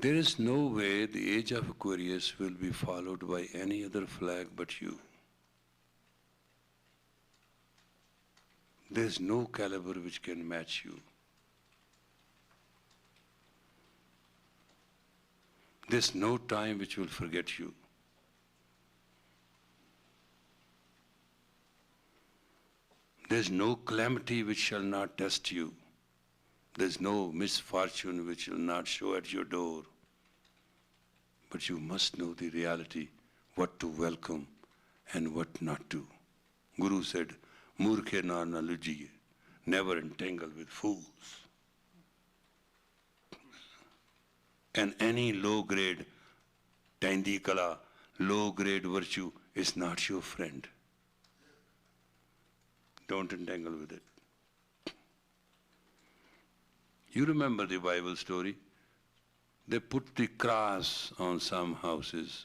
There is no way the age of Aquarius will be followed by any other flag but you. There is no caliber which can match you. There's no time which will forget you. There's no calamity which shall not test you. There's no misfortune which will not show at your door. But you must know the reality, what to welcome and what not to. Guru said, Murkhe na lujiye, never entangle with fools. And any low-grade Tandi Kala, low-grade virtue is not your friend. Don't entangle with it. You remember the Bible story? They put the cross on some houses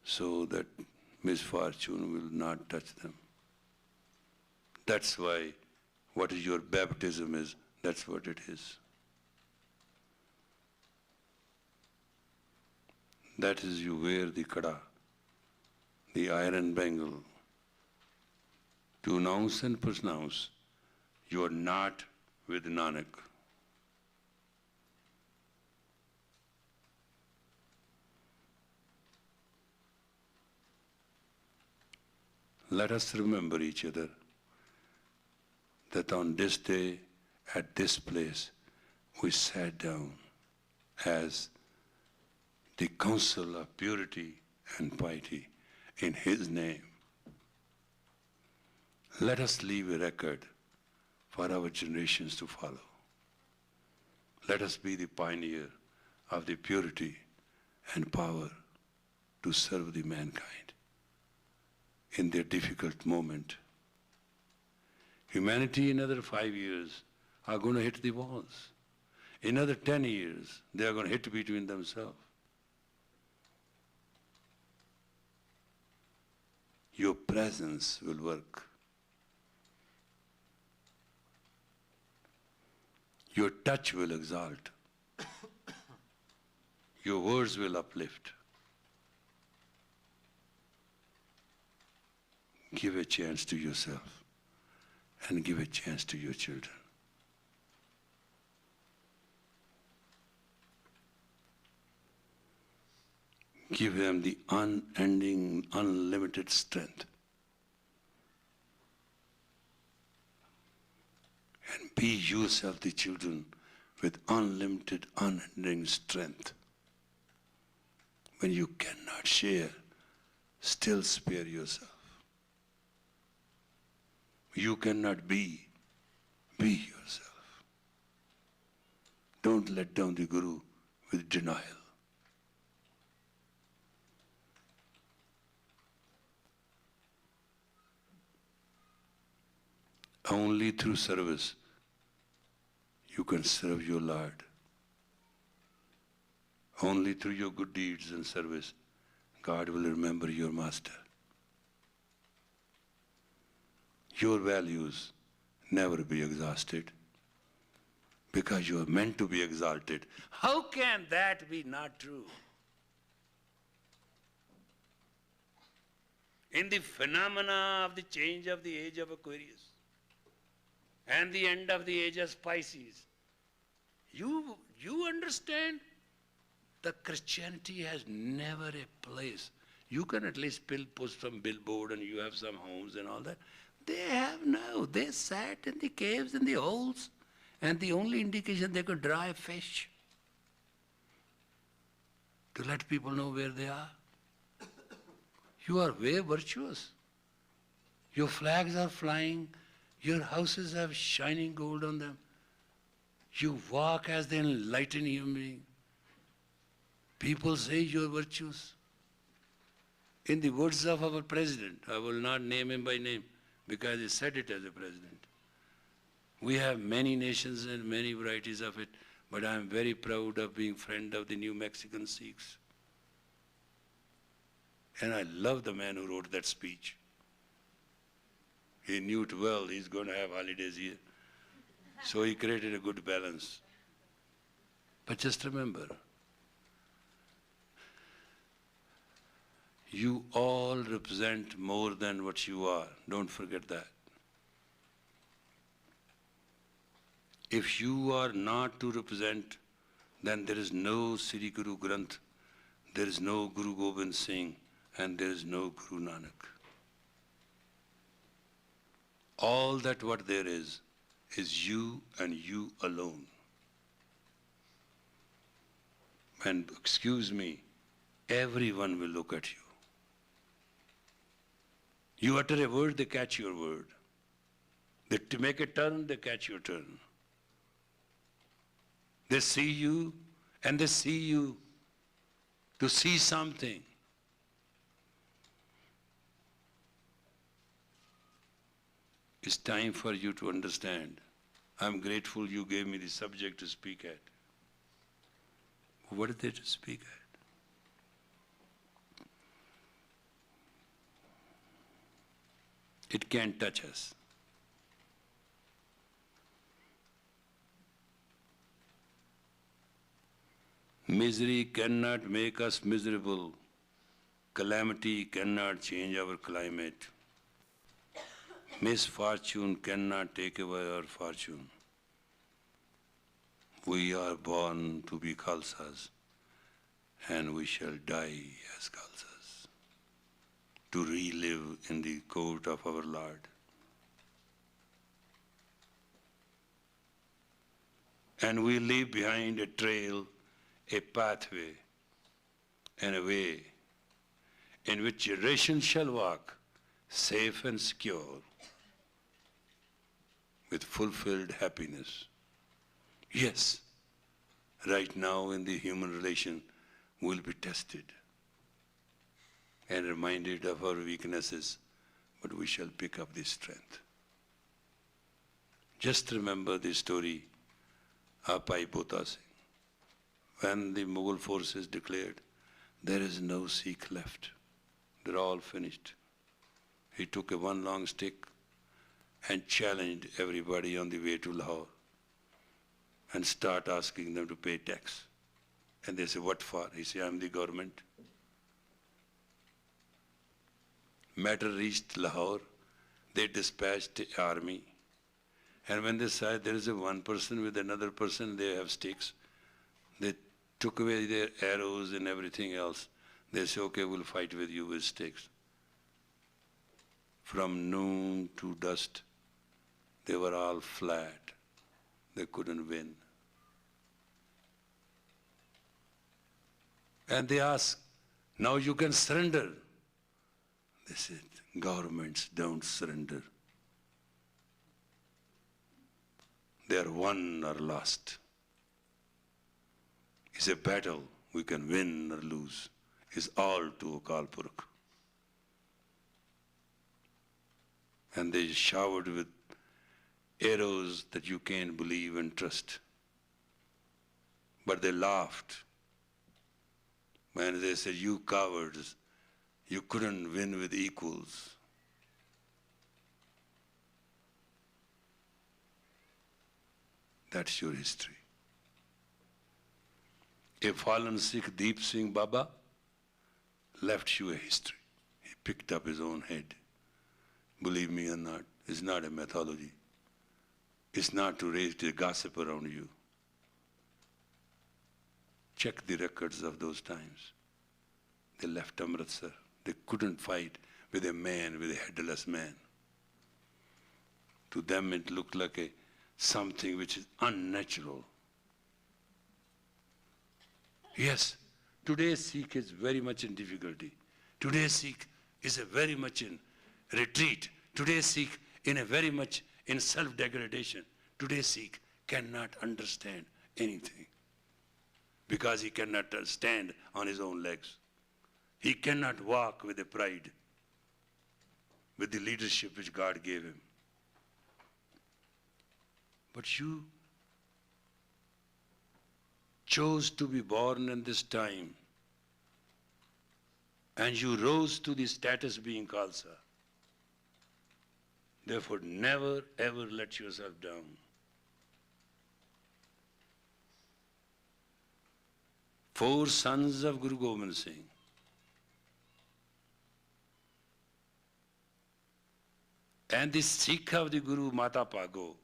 so that misfortune will not touch them. That's why what is your baptism is, that's what it is. That is, you wear the kada, the iron bangle, to announce and pronounce you are not with Nanak. Let us remember each other that on this day, at this place, we sat down as the council of purity and piety in His name. Let us leave a record for our generations to follow. Let us be the pioneer of the purity and power to serve the mankind in their difficult moment. Humanity in another 5 years are going to hit the walls. In another 10 years, they are going to hit between themselves. Your presence will work. Your touch will exalt. Your words will uplift. Give a chance to yourself and give a chance to your children. Give them the unending, unlimited strength. And be yourself the children with unlimited, unending strength. When you cannot share, still spare yourself. You cannot be yourself. Don't let down the Guru with denial. Only through service you can serve your Lord. Only through your good deeds and service God will remember your master. Your values never be exhausted because you are meant to be exalted. How can that be not true? In the phenomena of the change of the age of Aquarius and the end of the age of Pisces, you understand that Christianity has never a place. You can at least put some billboard and you have some homes and all that. They have no. They sat in the caves, in the holes, and the only indication they could dry a fish to let people know where they are. You are very virtuous. Your flags are flying. Your houses have shining gold on them. You walk as the enlightened human being. People say you are virtuous. In the words of our president, I will not name him by name because he said it as a president. We have many nations and many varieties of it, but I am very proud of being friend of the New Mexican Sikhs. And I love the man who wrote that speech. He knew it well, he's going to have holidays here. So he created a good balance. But just remember, You all represent more than what you are. Don't forget that. If you are not to represent, then there is no Sri Guru Granth, there is no Guru Gobind Singh, and there is no Guru Nanak. All that what there is you and you alone. And excuse me, everyone will look at you. You utter a word, they catch your word. They make a turn, they catch your turn. They see you and they see you to see something. It's time for you to understand. I'm grateful you gave me the subject to speak at. What is there to speak at? It can't touch us. Misery cannot make us miserable. Calamity cannot change our climate. Misfortune cannot take away our fortune. We are born to be Khalsas, and we shall die as Khalsas, to relive in the court of our Lord. And we leave behind a trail, a pathway, and a way in which generations shall walk safe and secure with fulfilled happiness. Yes, right now in the human relation we'll be tested and reminded of our weaknesses, but we shall pick up this strength. Just remember the story of Bhai Bhota Singh. When the Mughal forces declared, there is no Sikh left, they're all finished. He took a one long stick and challenged everybody on the way to Lahore and start asking them to pay tax. And they say, what for? He said, I'm the government. Matter reached Lahore. They dispatched the army. And when they saw there is a one person with another person, they have sticks. They took away their arrows and everything else. They say, okay, we'll fight with you with sticks. From noon to dusk, they were all flat. They couldn't win. And they asked, now you can surrender. They said, governments don't surrender. They are won or lost. It's a battle. We can win or lose. It's all to Akal Purkh. And they showered with arrows that you can't believe and trust. But they laughed when they said, you cowards, you couldn't win with equals. That's your history. A fallen Sikh, Deep Singh Baba, left you a history. He picked up his own head. Believe me or not, it's not a mythology. It's not to raise the gossip around you. Check the records of those times. They left Amritsar. They couldn't fight with a man, with a headless man. To them it looked like something which is unnatural. Yes, today's Sikh is very much in difficulty. Today's Sikh is very much in retreat. Today's Sikh in a very much in self-degradation. Today's Sikh cannot understand anything because he cannot stand on his own legs. He cannot walk with a pride, with the leadership which God gave him. But you chose to be born in this time, and you rose to the status being Khalsa. Therefore, never ever let yourself down. Four sons of Guru Gobind Singh. And the Sikh of the Guru, Mata Pago,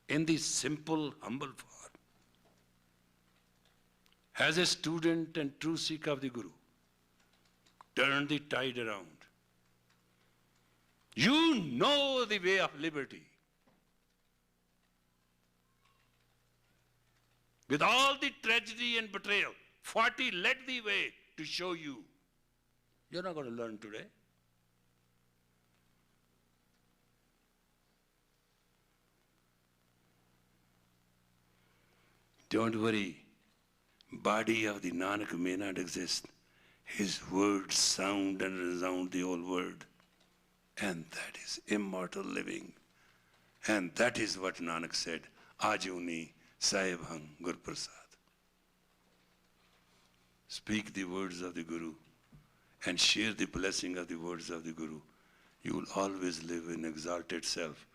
in the simple, humble form, as a student and true Sikh of the Guru, turn the tide around. You know the way of liberty. With all the tragedy and betrayal, 40 led the way to show you. You're not going to learn today. Don't worry. Body of the Nanak may not exist. His words sound and resound the whole world. And that is immortal living. And that is what Nanak said, Ajuni Sahib Hang Gur Prasad. Speak the words of the Guru and share the blessing of the words of the Guru. You will always live in exalted self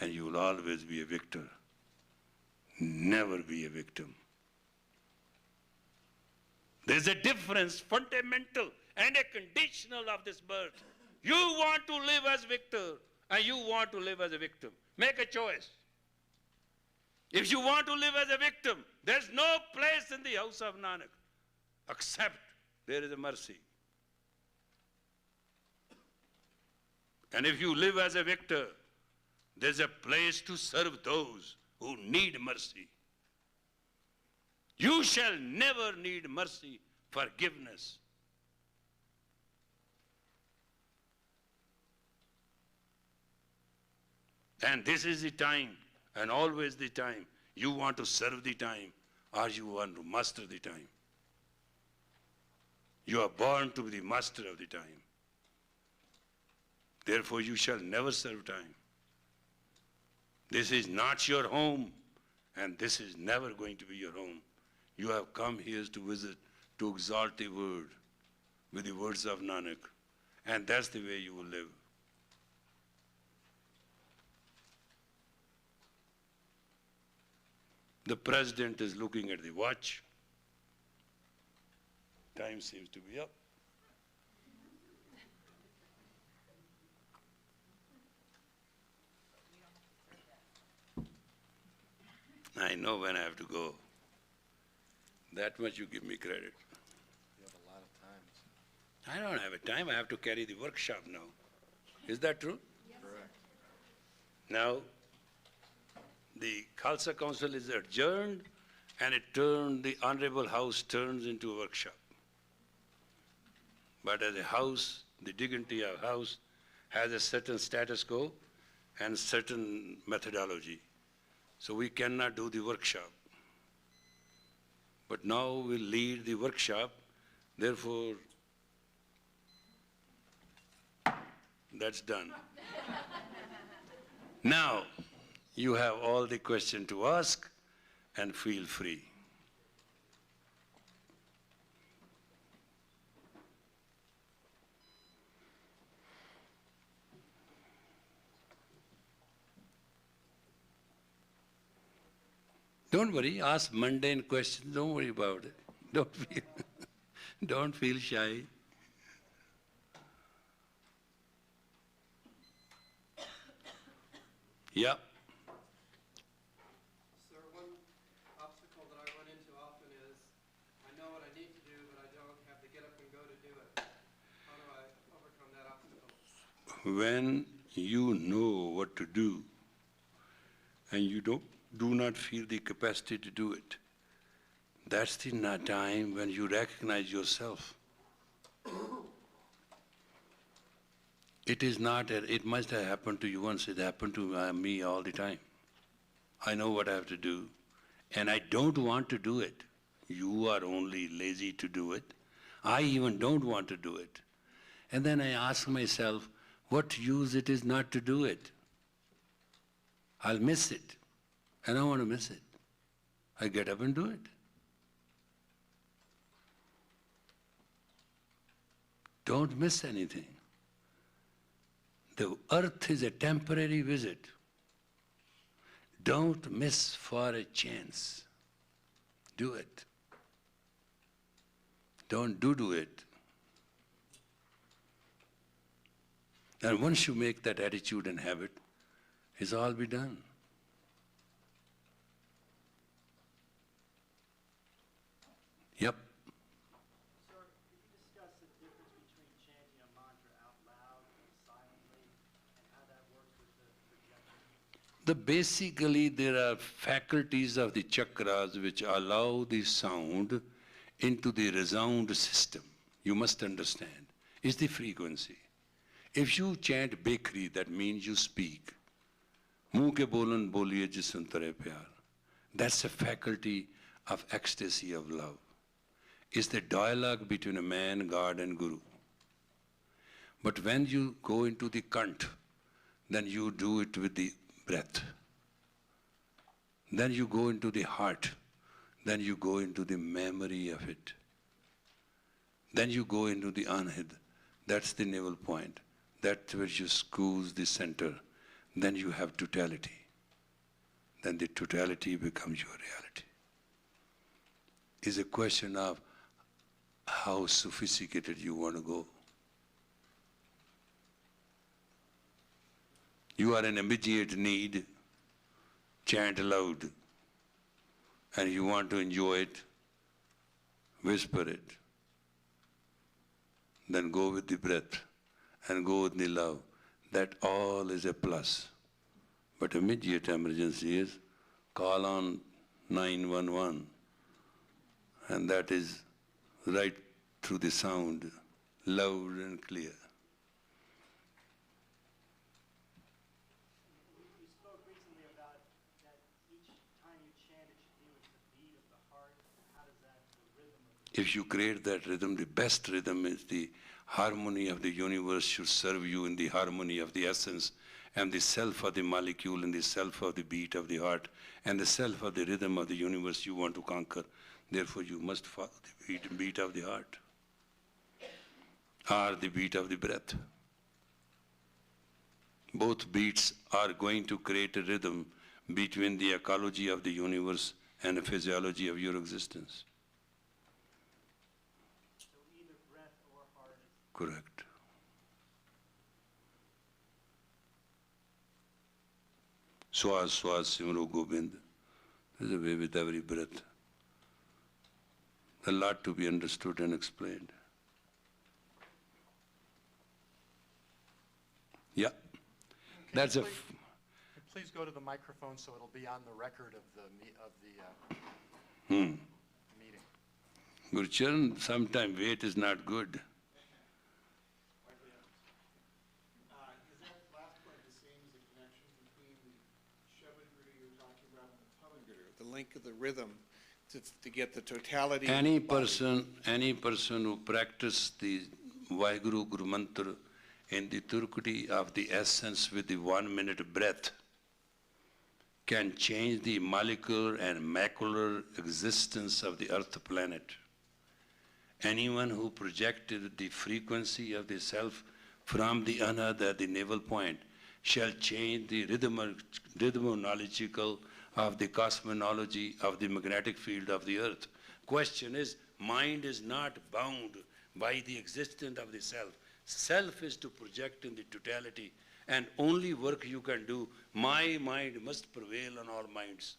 and you will always be a victor. Never be a victim. There's a difference, fundamental and a conditional of this birth. You want to live as victor and you want to live as a victim. Make a choice. If you want to live as a victim, there's no place in the house of Nanak except there is a mercy. And if you live as a victor, there's a place to serve those who need mercy. You shall never need mercy, forgiveness. And this is the time, and always the time, you want to serve the time, or you want to master the time. You are born to be the master of the time. Therefore, you shall never serve time. This is not your home, and this is never going to be your home. You have come here to visit, to exalt the word with the words of Nanak, and that's the way you will live. The president is looking at the watch. Time seems to be up. I know when I have to go. That much you give me credit. You have a lot of times. I don't have a time. I have to carry the workshop now. Is that true? Correct. Now, the Khalsa Council is adjourned and the Honorable House turns into a workshop. But as a house, the dignity of house has a certain status quo and certain methodology. So we cannot do the workshop. But now we'll lead the workshop, therefore, that's done. Now, you have all the questions to ask and feel free. Don't worry, ask mundane questions, don't worry about it. Don't feel shy. Yeah. Sir, one obstacle that I run into often is I know what I need to do, but I don't have the get up and go to do it. How do I overcome that obstacle? When you know what to do and you do not feel the capacity to do it, that's the time when you recognize yourself. It must have happened to you once. It happened to me all the time. I know what I have to do, and I don't want to do it. You are only lazy to do it. I even don't want to do it. And then I ask myself, what use it is not to do it? I'll miss it. I don't want to miss it. I get up and do it. Don't miss anything. The earth is a temporary visit. Don't miss for a chance. Do it. Don't do it. And once you make that attitude and habit, it's all be done. Yep. Sir, could you discuss the difference between chanting a mantra out loud and silently, and how that works with the projection? Basically, there are faculties of the chakras which allow the sound into the resound system. You must understand. It's the frequency. If you chant bakery, that means you speak. Muh ke bolan boliye jism tare pyar. That's a faculty of ecstasy of love. It's the dialogue between a man, God, and Guru. But when you go into the kant, then you do it with the breath. Then you go into the heart. Then you go into the memory of it. Then you go into the anhid. That's the navel point. That's where you squeeze the center. Then you have totality. Then the totality becomes your reality. It's a question of how sophisticated you want to go. You are in immediate need, chant aloud, and you want to enjoy it, whisper it. Then go with the breath and go with the love. That all is a plus. But immediate emergency is call on 911, and that is right through the sound, loud and clear. You spoke recently about that each time you chant, it should be with the beat of the heart. How does that, the rhythm of the If you create that rhythm, the best rhythm is the harmony of the universe should serve you in the harmony of the essence, and the self of the molecule and the self of the beat of the heart and the self of the rhythm of the universe you want to conquer. Therefore, you must follow the beat of the heart or the beat of the breath. Both beats are going to create a rhythm between the ecology of the universe and the physiology of your existence. So either breath or heart is Correct. Swaz, swaz, simro gobind. There's a way with every breath. A lot to be understood and explained. Yeah. That's a. Please go to the microphone so it'll be on the record of the meeting. Guru Charan, sometimes weight is not good. Is that last point the same as the connection between the Shabad Guru you were talking about and the Pavan Guru? The link of the rhythm to get the totality. Any person who practice the Vaheguru Guru Mantra in the turquity of the essence with the 1 minute breath can change the molecular and macular existence of the earth planet. Anyone who projected the frequency of the self from the anhad at the navel point shall change the rhythmonological of the cosmology of the magnetic field of the earth. Question is, mind is not bound by the existence of the self. Self is to project in the totality, and only work you can do, my mind must prevail on all minds.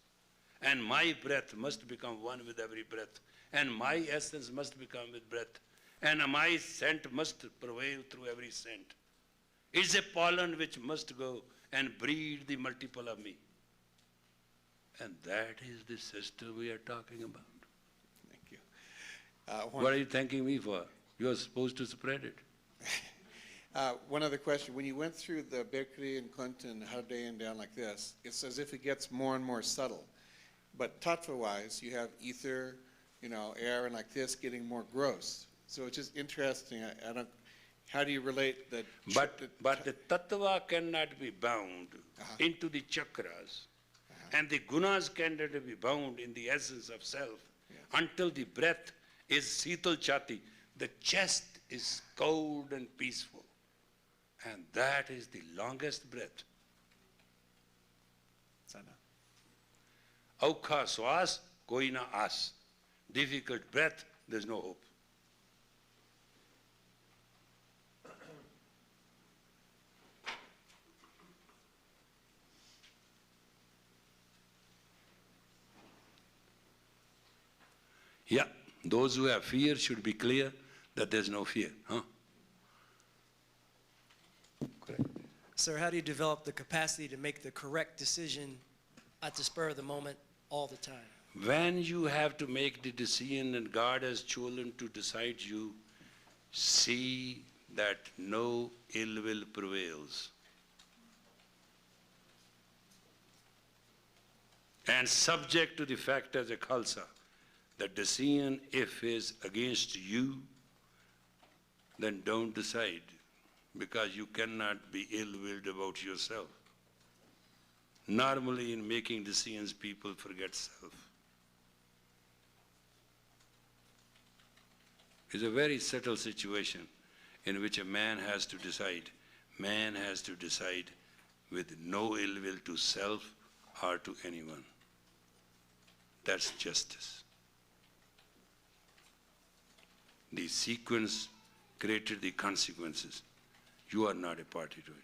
And my breath must become one with every breath. And my essence must become with breath. And my scent must prevail through every scent. It's a pollen which must go and breed the multiple of me. And that is the system we are talking about. Thank you. What are you thanking me for? You are supposed to spread it. One other question. When you went through the Bekri and Kunt and Harday and down like this, it's as if it gets more and more subtle. But tattva-wise, you have ether, air, and like this getting more gross. So it's just interesting. I don't. How do you relate the? But the tattva cannot be bound into the chakras, and the gunas cannot be bound in the essence of self until the breath is sital chati. The chest is cold and peaceful, and that is the longest breath. Sana. Aukha swas, koi na as. Difficult breath, there's no hope. Yeah, those who have fear should be clear that there's no fear. Huh? Correct. Sir, how do you develop the capacity to make the correct decision at the spur of the moment all the time? When you have to make the decision and God has chosen to decide you, see that no ill will prevails. And subject to the fact as a Khalsa, the decision if is against you, then don't decide, because you cannot be ill-willed about yourself. Normally in making decisions, people forget self. It's a very subtle situation in which a man has to decide. Man has to decide with no ill will to self or to anyone. That's justice. The sequence created the consequences. You are not a party to it.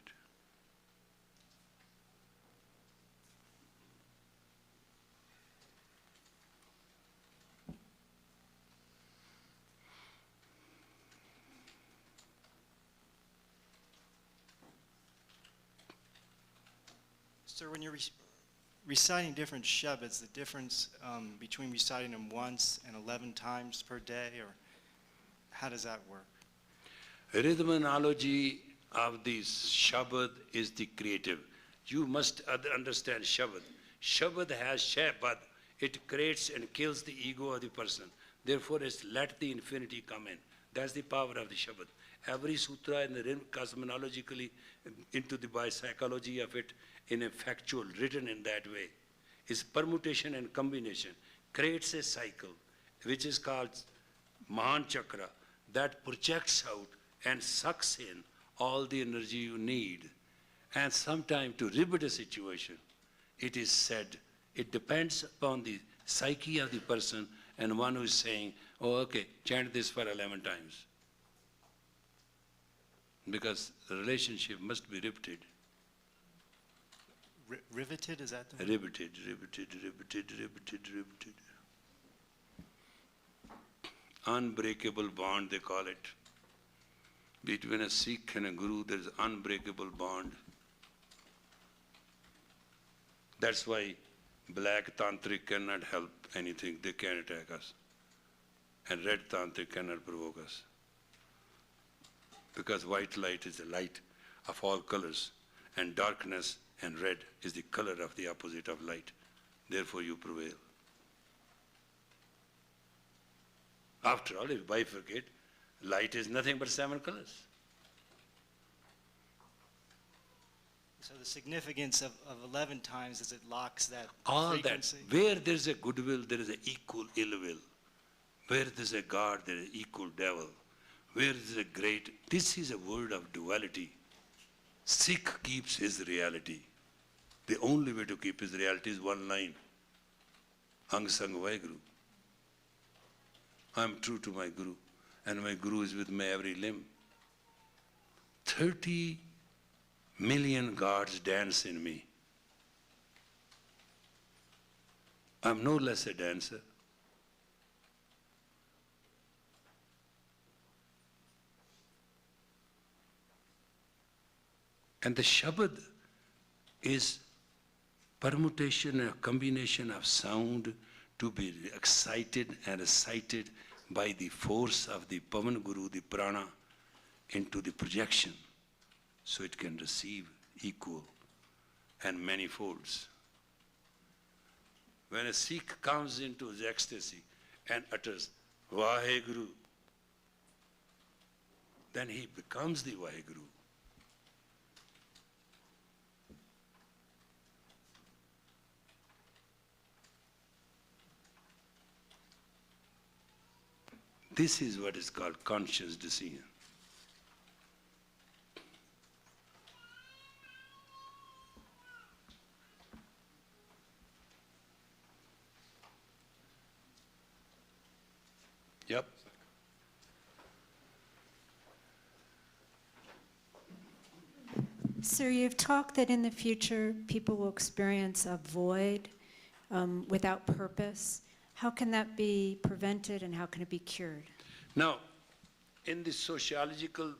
Sir, when you're reciting different Shabads, the difference between reciting them once and 11 times per day, or how does that work? Rhythmology of the Shabad is the creative. You must understand Shabad. Shabad has Shabad. It creates and kills the ego of the person. Therefore, it's let the infinity come in. That's the power of the Shabad. Every sutra in the rhythm cosmologically into the biopsychology of it in a factual, written in that way, is permutation and combination, creates a cycle which is called Mahan Chakra that projects out and sucks in all the energy you need. And sometime to rebut a situation, it is said, it depends upon the psyche of the person and one who is saying, oh, okay, chant this for 11 times. Because the relationship must be riveted. Riveted, is that the word? Riveted, riveted, riveted, riveted, riveted. Unbreakable bond, they call it. Between a Sikh and a Guru, there is unbreakable bond. That's why black tantric cannot help anything. They can attack us. And red tantric cannot provoke us. Because white light is the light of all colors, and darkness and red is the color of the opposite of light. Therefore you prevail. After all, if you bifurcate, light is nothing but 7 colors. So the significance of 11 times is it locks that All frequency? that, where there is a goodwill, there is an equal ill will. Where there is a God, there is equal devil. Where there is a great, this is a word of duality. Sikh keeps his reality. The only way to keep his reality is one line. Ang Sang Vaheguru. I am true to my Guru, and my Guru is with my every limb. 30 million gods dance in me. I am no less a dancer. And the Shabad is permutation, a combination of sound to be excited and recited by the force of the Pavan Guru, the prana, into the projection, so it can receive equal and manifolds. When a Sikh comes into his ecstasy and utters Vaheguru, then he becomes the Vaheguru. This is what is called conscious decision. Yep. Sir, you've talked that in the future people will experience a void without purpose. How can that be prevented and how can it be cured? Now, in the sociological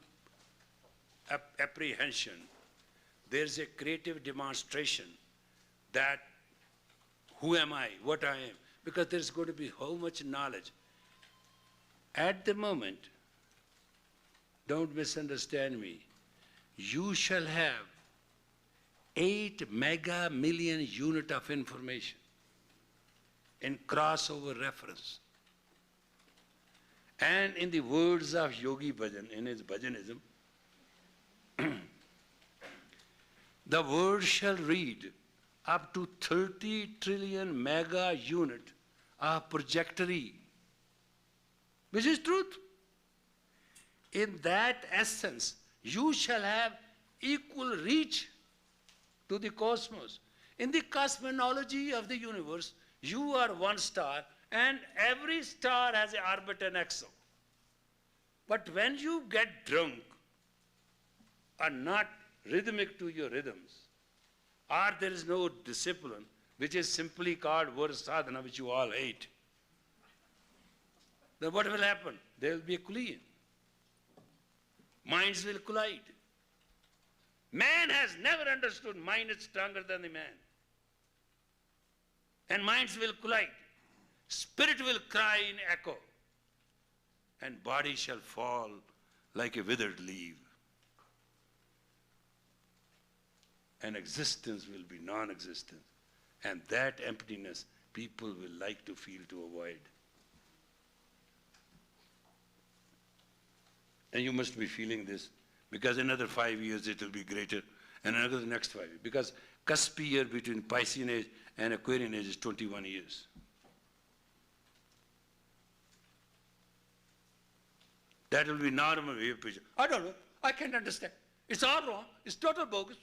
apprehension, there's a creative demonstration that who am I, what I am, because there's going to be so much knowledge. At the moment, don't misunderstand me, you shall have 8 mega million unit of information in crossover reference. And in the words of Yogi Bhajan, in his Bhajanism, the word shall read up to 30 trillion mega unit of trajectory, which is truth. In that essence, you shall have equal reach to the cosmos. In the cosmology of the universe, you are one star, and every star has an orbit and axis. But when you get drunk, are not rhythmic to your rhythms, or there is no discipline, which is simply called word sadhana, which you all hate, then what will happen? There will be a collision. Minds will collide. Man has never understood mind is stronger than the man. And minds will collide. Spirit will cry in echo. And body shall fall like a withered leaf. And existence will be non-existence. And that emptiness people will like to feel to avoid. And you must be feeling this, because another 5 years it will be greater, and another the next 5 years. Because cusp year between Piscean age and Aquarian age is 21 years. That will be normal wave picture. I don't know. I can't understand. It's all wrong. It's total bogus.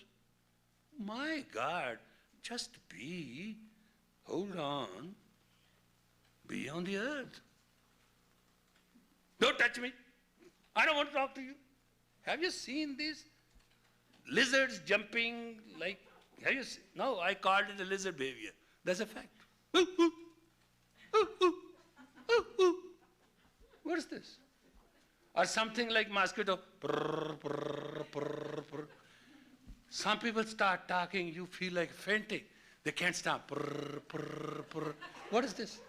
My God, just be, hold on, be on the earth. Don't touch me. I don't want to talk to you. Have you seen these lizards jumping like, have you seen? No, I called it a lizard behavior. That's a fact. What is this? Or something like mosquito. Purr, purr, purr, purr. Some people start talking, you feel like fainting. They can't stop. Purr, purr, purr. What is this?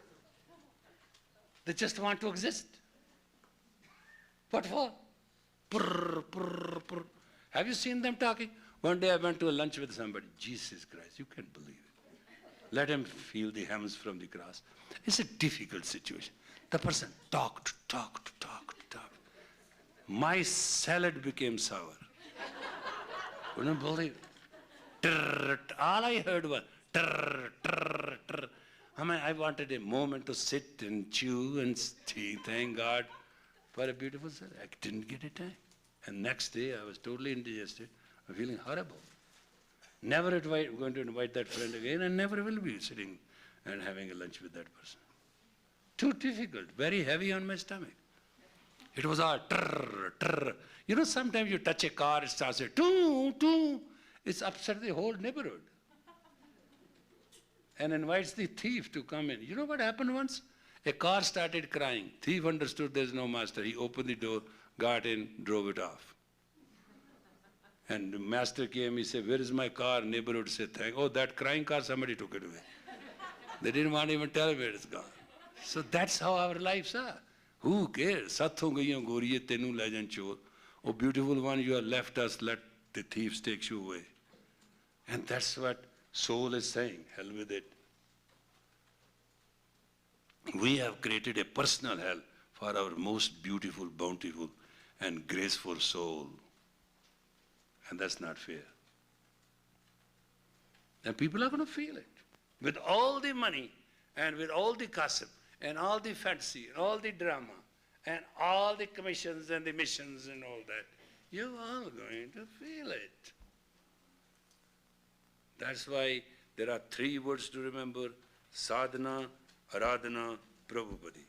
They just want to exist. What for? Purr, purr, purr. Have you seen them talking? One day I went to a lunch with somebody. Jesus Christ, you can't believe it. Let him feel the hymns from the cross. It's a difficult situation. The person talked. My salad became sour. Wouldn't believe it. All I heard was I mean, I wanted a moment to sit and chew and see, thank God for a beautiful salad. I didn't get a time. And next day I was totally indigested. I'm feeling horrible. Never going to invite that friend again, and never will be sitting and having a lunch with that person. Too difficult, very heavy on my stomach. It was all trrr. You know, sometimes you touch a car, it starts a toom. It's upset the whole neighborhood. And invites the thief to come in. You know what happened once? A car started crying. Thief understood there's no master. He opened the door, got in, drove it off. And the master came, he said, where is my car? Neighborhood said, oh, that crying car, somebody took it away. They didn't want to even tell where it's gone. So that's how our lives are. Who cares? Sathon gaiyan goriye tenu le jan chor. Oh, beautiful one, you have left us, let the thieves take you away. And that's what soul is saying, hell with it. We have created a personal hell for our most beautiful, bountiful, and graceful soul. And that's not fair. And people are going to feel it. With all the money, and with all the gossip, and all the fantasy, and all the drama, and all the commissions and the missions and all that, you're all going to feel it. That's why there are 3 words to remember: sadhana, aradhana, prabhupati.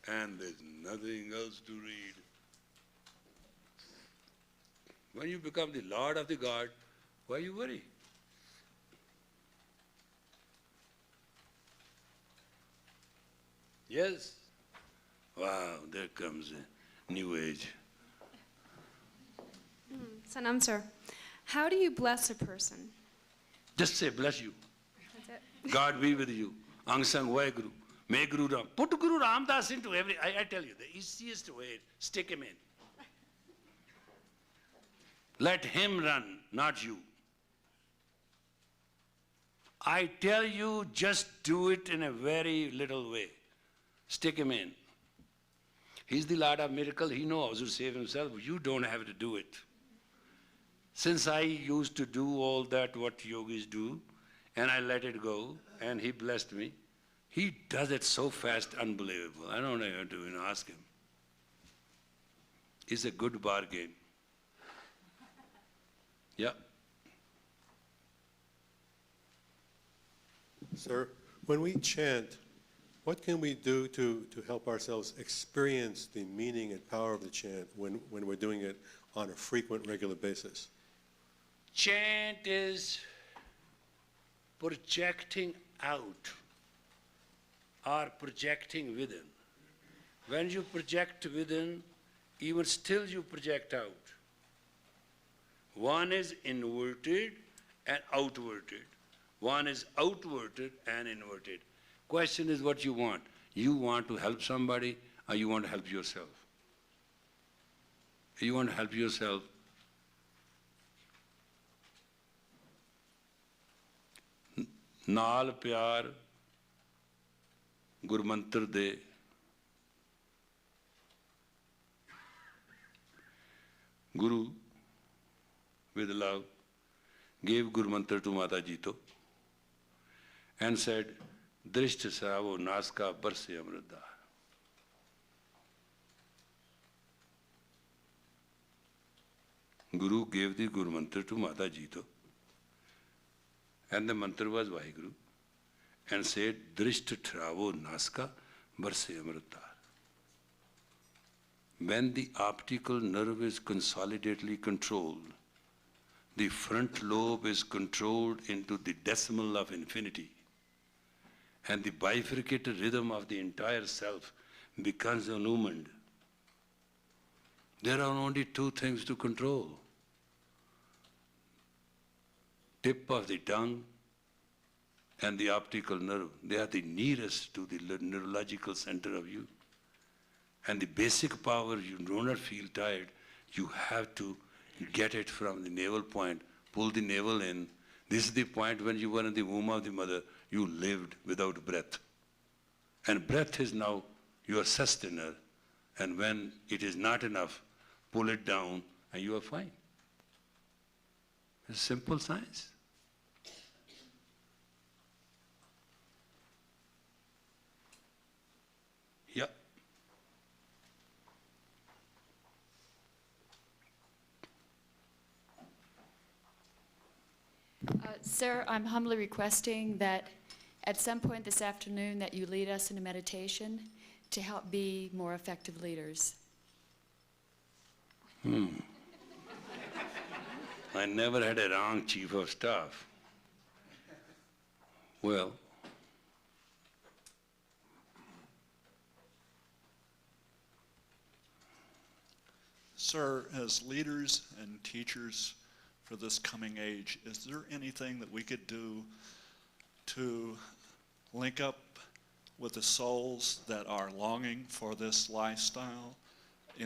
And there's nothing else to read. When you become the Lord of the God, why you worry? Yes? Wow, there comes a new age. Sanam sir, how do you bless a person? Just say, bless you. That's it. God be with you. Ang Sang Vai Guru. May Guru Ram. Put Guru Ramdas into every, I tell you, the easiest way, stick him in. Let him run, not you. I tell you, just do it in a very little way. Stick him in. He's the Lord of miracle. He knows how to save himself. You don't have to do it. Since I used to do all that what yogis do, and I let it go, and he blessed me, he does it so fast, unbelievable. I don't have to even ask him. It's a good bargain. Yeah. Sir, when we chant, what can we do to help ourselves experience the meaning and power of the chant when we're doing it on a frequent, regular basis? Chant is projecting out or projecting within. When you project within, even still you project out. One is inverted and outverted. One is outverted and inverted. Question is what you want. You want to help somebody or you want to help yourself? You want to help yourself. ਨਾਲ ਪਿਆਰ ਗੁਰਮੰਤਰ ਦੇ Guru with love gave Gurmantra to Mata Ji to and said, Drishta Savo Naska Barse Amrita. Guru gave the Gurmantra to Mata Ji to. And the mantra was Vaheguru, and said, Drishta Travo Naska Barse Amrita. When the optical nerve is consolidatedly controlled, the front lobe is controlled into the decimal of infinity, and the bifurcated rhythm of the entire self becomes illumined. There are only two things to control. Tip of the tongue and the optical nerve. They are the nearest to the neurological center of you. And the basic power, you do not feel tired, you have to get it from the navel point, pull the navel in. This is the point when you were in the womb of the mother, you lived without breath. And breath is now your sustainer. And when it is not enough, pull it down and you are fine. It's simple science. Yeah. Sir, I'm humbly requesting that at some point this afternoon that you lead us in a meditation to help be more effective leaders. I never had a wrong chief of staff. Well, Sir, as leaders and teachers for this coming age, is there anything that we could do to link up with the souls that are longing for this lifestyle?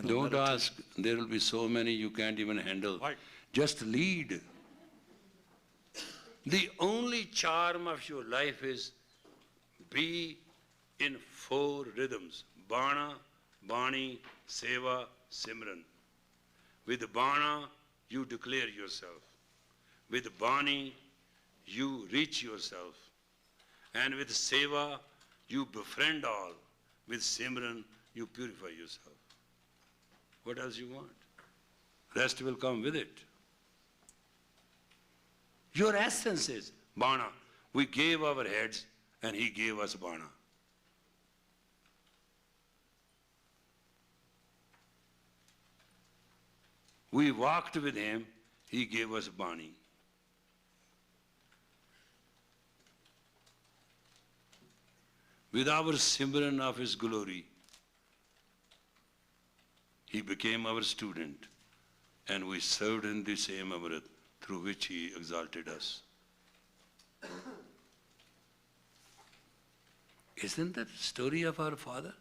Don't ask. There will be so many you can't even handle. Right. Just lead. The only charm of your life is be in 4 rhythms. Bana, Bani, Seva, Simran. With Bana, you declare yourself. With Bani, you reach yourself. And with Seva, you befriend all. With Simran, you purify yourself. What else you want? Rest will come with it. Your essence is Bana. We gave our heads and he gave us Bana. We walked with him, he gave us Bani. with our Simran of his glory. He became our student, and we served in the same Amrit through which he exalted us. Isn't that the story of our father?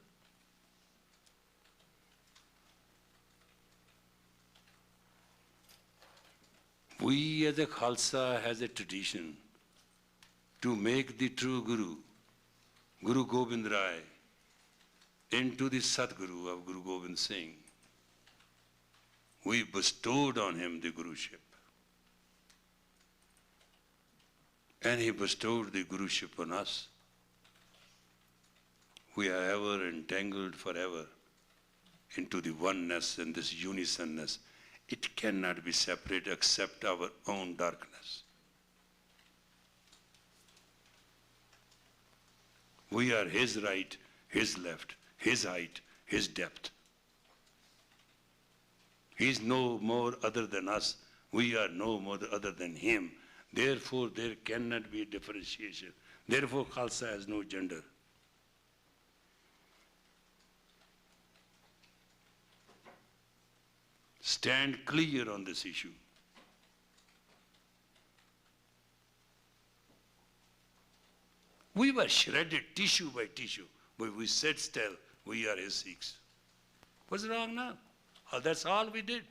We as a Khalsa has a tradition to make the true Guru, Guru Gobind Rai, into the Satguru of Guru Gobind Singh. We bestowed on him the Guruship. And he bestowed the Guruship on us. We are ever entangled forever into the oneness and this unisonness. It cannot be separate except our own darkness. We are his right, his left, his height, his depth. He is no more other than us. We are no more other than him. Therefore, there cannot be a differentiation. Therefore, Khalsa has no gender. Stand clear on this issue. We were shredded tissue by tissue, but we said still, we are his Sikhs. What's wrong now? Oh, that's all we did.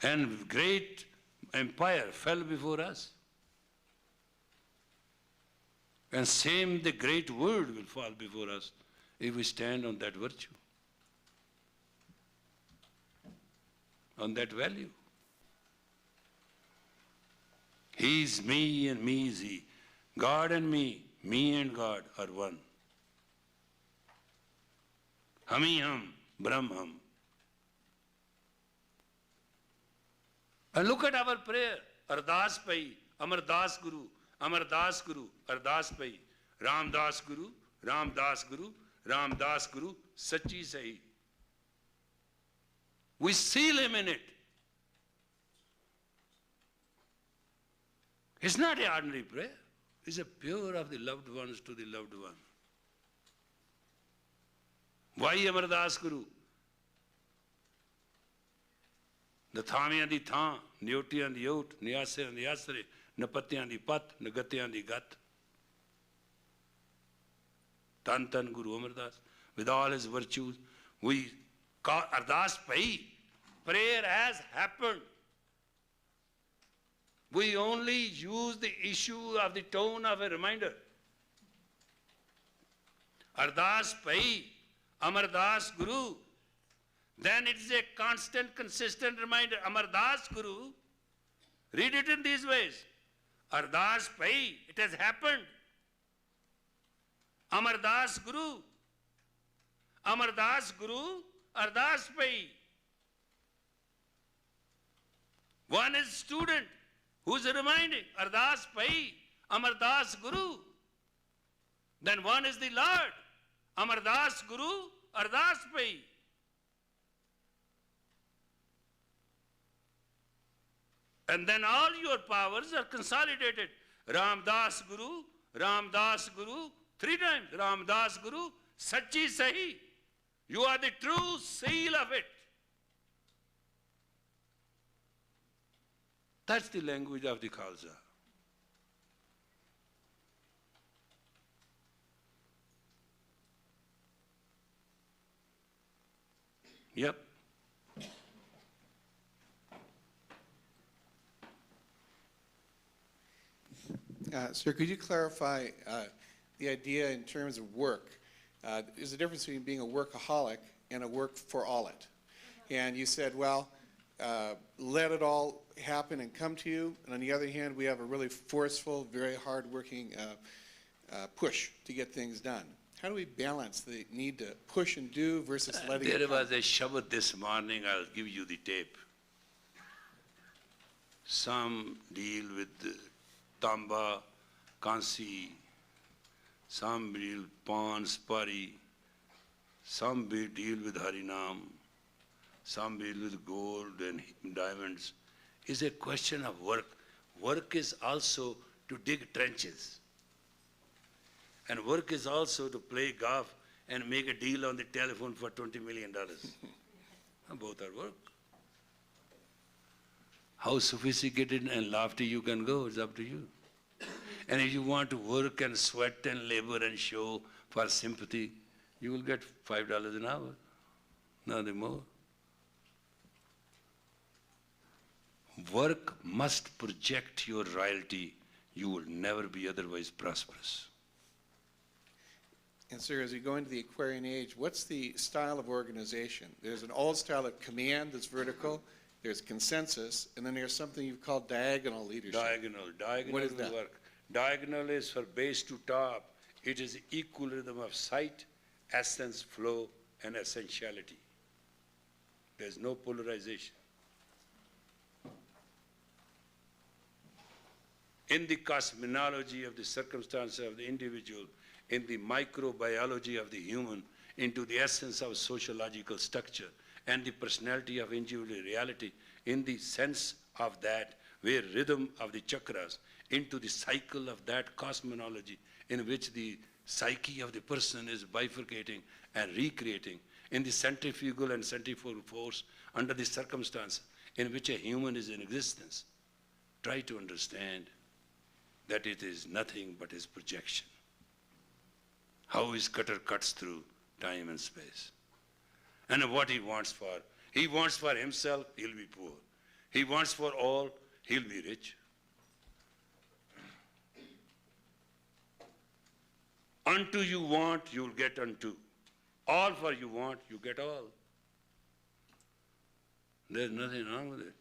And great empire fell before us. And same the great world will fall before us if we stand on that virtue, on that value. He is me and me is he. God and me and God are one. Hum-hi hum, Brahm hum. And look at our prayer. Ardas pai, Amardas Guru, Amardas Guru, Ardas pai. Ramdas Guru, Ramdas Guru, Ramdas Guru, Sachi Sahib. We seal him in it. It's not an ordinary prayer. It's a prayer of the loved ones to the loved one. Why Amardas Guru? The Thamiyan di Tha, Nyotiyan di Ot, Nyasayan di Asre, Napatyan di Pat, Nagatyan di Gat. Tan Tan Guru Amardas, with all his virtues, we call Ardas Pai. Prayer has happened. We only use the issue of the tone of a reminder. Ardas Pai, Amardas Guru. Then it is a constant, consistent reminder. Amardas Guru. Read it in these ways. Ardas Pai, it has happened. Amardas Guru. Amardas Guru, Ardas Pai. One is student who is reminding, Ardas Pai, Amardas Guru. Then one is the Lord, Amardas Guru, Ardas Pai. And then all your powers are consolidated. Ramdas Guru, Ramdas Guru, 3 times. Ramdas Guru, Sachi Sahi. You are the true seal of it. That's the language of the Khalsa. Yep. Sir, could you clarify the idea in terms of work? There's a difference between being a workaholic and a work-for-all-it. And you said, well, let it all happen and come to you. And on the other hand, we have a really forceful, very hard-working push to get things done. How do we balance the need to push and do versus letting it come? There was a Shabbat this morning, I'll give you the tape. Some deal with Tamba, Kansi, some deal with Pan, Spari, some deal with Harinam, some deal with gold and diamonds. It's a question of work. Work is also to dig trenches. And work is also to play golf and make a deal on the telephone for $20 million. Both are work. How sophisticated and lofty you can go is up to you. And if you want to work and sweat and labor and show for sympathy, you will get $5 an hour, nothing more. Work must project your royalty. You will never be otherwise prosperous. And sir, as we go into the Aquarian age, what's the style of organization? There's an old style of command that's vertical, there's consensus, and then there's something you've called diagonal leadership. Diagonal What is will that? work. Diagonal is for base to top. It is equal rhythm of sight, essence, flow, and essentiality. There's no polarization. In the cosmology of the circumstances of the individual, in the microbiology of the human, into the essence of sociological structure and the personality of individual reality, in the sense of that, where rhythm of the chakras, into the cycle of that cosmology in which the psyche of the person is bifurcating and recreating, in the centrifugal and centrifugal force under the circumstance in which a human is in existence. Try to understand that it is nothing but his projection. How his cutter cuts through time and space. And what he wants for himself, he'll be poor. He wants for all, he'll be rich. Unto you want, you'll get unto. All for you want, you get all. There's nothing wrong with it.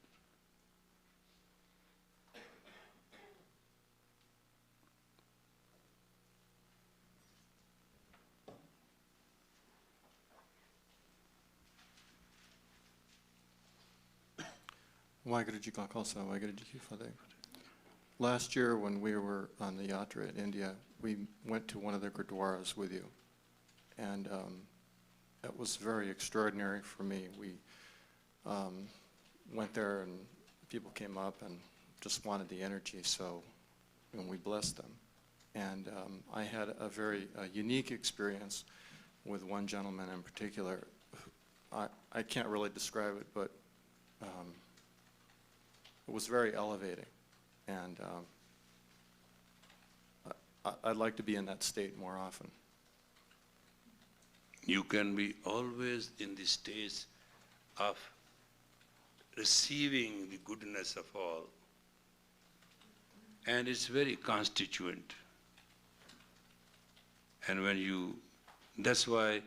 Waheguru Ji Ka Khalsa, Waheguru Ji Ki Fateh. Last year when we were on the yatra in India, we went to one of the gurdwaras with you. And it was very extraordinary for me. We went there and people came up and just wanted the energy, so and we blessed them. And I had a very unique experience with one gentleman in particular. I can't really describe it, but it was very elevating, and I'd like to be in that state more often. You can be always in the state of receiving the goodness of all, and it's very constituent. And when you, that's why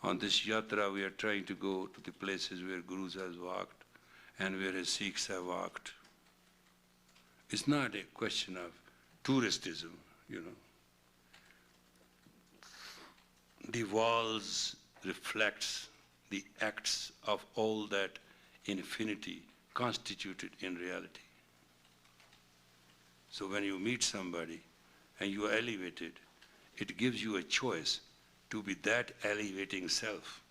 on this yatra we are trying to go to the places where Gurus has walked and where his Sikhs have walked. It's not a question of touristism, you know. The walls reflects the acts of all that infinity constituted in reality. So when you meet somebody and you are elevated, it gives you a choice to be that elevating self.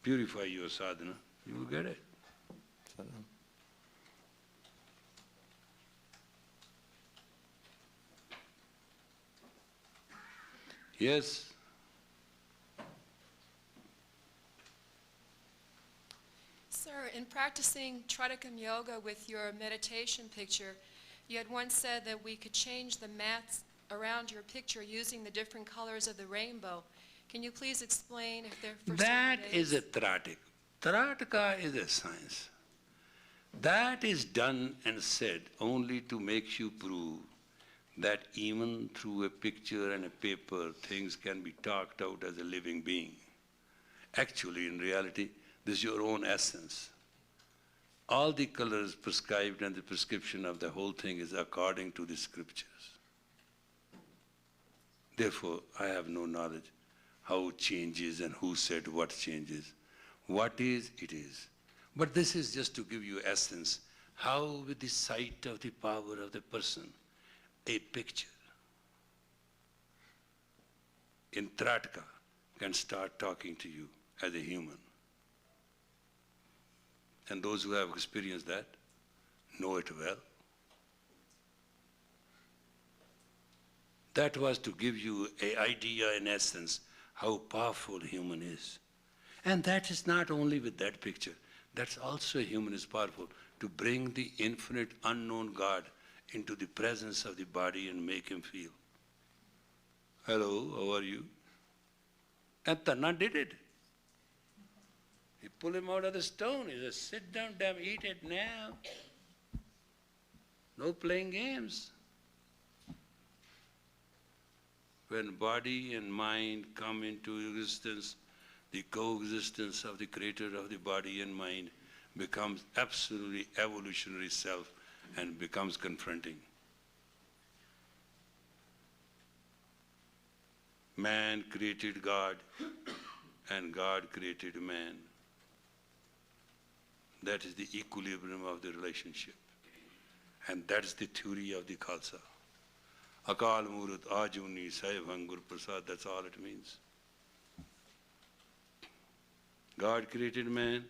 Purify your sadhana, you will get it. Yes. Sir, in practicing Tritikam Yoga with your meditation picture, you had once said that we could change the mats around your picture using the different colors of the rainbow. Can you please explain if they're for That certain days? is a Tratik. Tratika is a science. That is done and said only to make you prove that even through a picture and a paper, things can be talked out as a living being. Actually, in reality, this is your own essence. All the colors prescribed and the prescription of the whole thing is according to the scriptures. Therefore, I have no knowledge how it changes and who said what changes. What is, it is. But this is just to give you essence, how with the sight of the power of the person, a picture in Tratka can start talking to you as a human. And those who have experienced that know it well. That was to give you an idea, in essence, how powerful human is. And that is not only with that picture. That's also human is powerful, to bring the infinite unknown God into the presence of the body and make him feel. Hello, how are you? And Tanna did it. He pulled him out of the stone. He said, sit down, damn, eat it now. No playing games. When body and mind come into existence, the coexistence of the creator of the body and mind becomes absolutely evolutionary self and becomes confronting. Man created God and God created man. That is the equilibrium of the relationship. And that is the theory of the Khalsa. Akal Murat Ajuni Sahib Gur Prasad, that's all it means. God created man,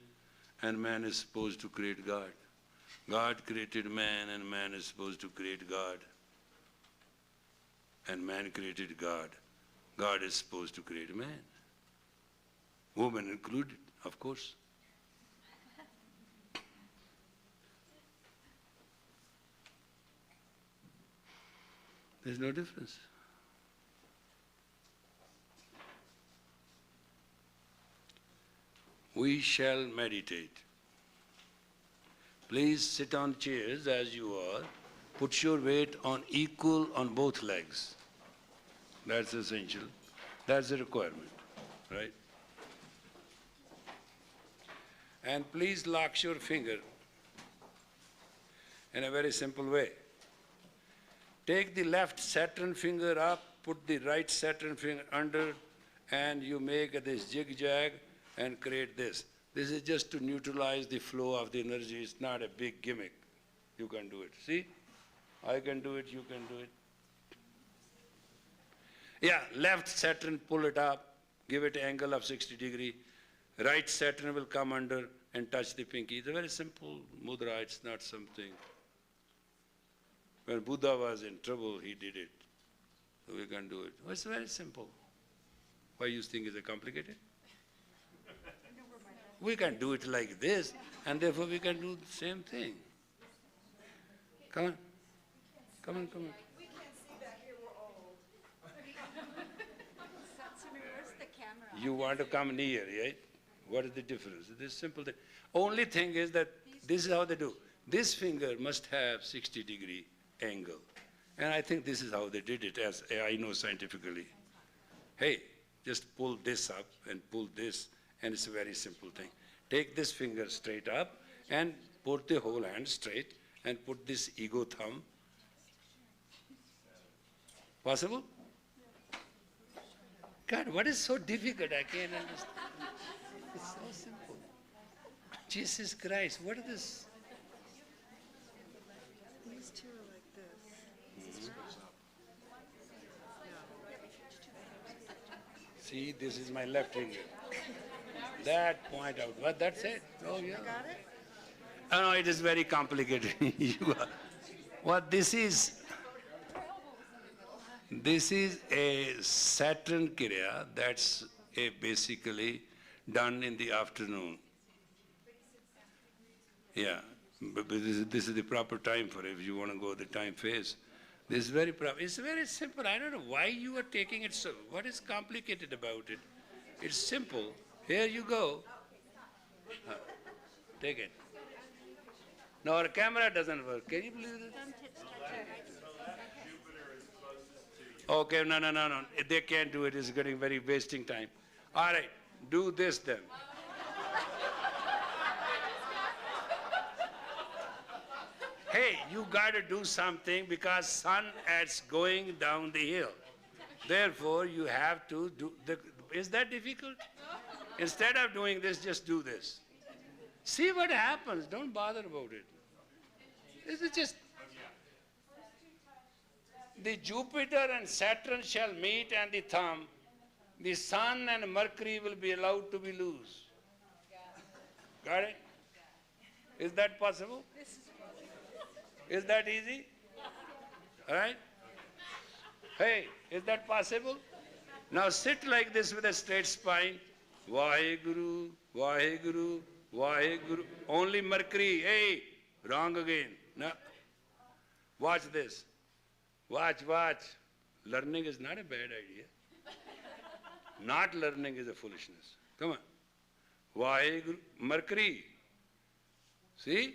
and man is supposed to create God. God created man, and man is supposed to create God. And man created God. God is supposed to create man. Woman included, of course. There's no difference. We shall meditate. Please sit on chairs as you are. Put your weight on equal on both legs. That's essential. That's a requirement, right? And please lock your finger in a very simple way. Take the left Saturn finger up, put the right Saturn finger under, and you make this zigzag and create this. This is just to neutralize the flow of the energy. It's not a big gimmick. You can do it. See? I can do it, you can do it. Yeah, left Saturn, pull it up, give it an angle of 60 degrees. Right Saturn will come under and touch the pinky. It's a very simple mudra, it's not something. When Buddha was in trouble, he did it. So we can do it. Well, it's very simple. Why you think it's complicated? We can do it like this, and therefore we can do the same thing. Come on. Come on, come on. We can't see back here, we're old. Where's the camera? You want to come near, right? What is the difference? This simple thing. Only thing is that this is how they do. This finger must have 60-degree angle. And I think this is how they did it, as I know scientifically. Hey, just pull this up and pull this, and it's a very simple thing. Take this finger straight up and put the whole hand straight and put this ego thumb. Possible? God, what is so difficult? I can't understand. It's so simple. Jesus Christ, what is this? These two are like this. See, this is my left finger. That point out. What, that's it? Oh, yeah. Got it? Oh, no, it is very complicated. What this is a Saturn Kriya that's basically done in the afternoon. Yeah, but this is the proper time for it if you want to go the time phase. This is very proper. It's very simple. I don't know why you are taking it so. What is complicated about it? It's simple. Here you go. Take it. No, our camera doesn't work. Can you believe this? Okay, no. They can't do it. It's getting very wasting time. All right, do this then. Hey, you got to do something because sun is going down the hill. Therefore, you have to do the. Is that difficult? Instead of doing this, just do this. See what happens. Don't bother about it. This is just. The Jupiter and Saturn shall meet and the thumb. The Sun and Mercury will be allowed to be loose. Got it? Is that possible? Is that easy? All right? Hey, is that possible? Now sit like this with a straight spine. Vaheguru, Vaheguru, Vaheguru. Only Mercury. Hey, wrong again. No. Watch this. Watch, watch. Learning is not a bad idea. Not learning is a foolishness. Come on. Vaheguru, Mercury. See?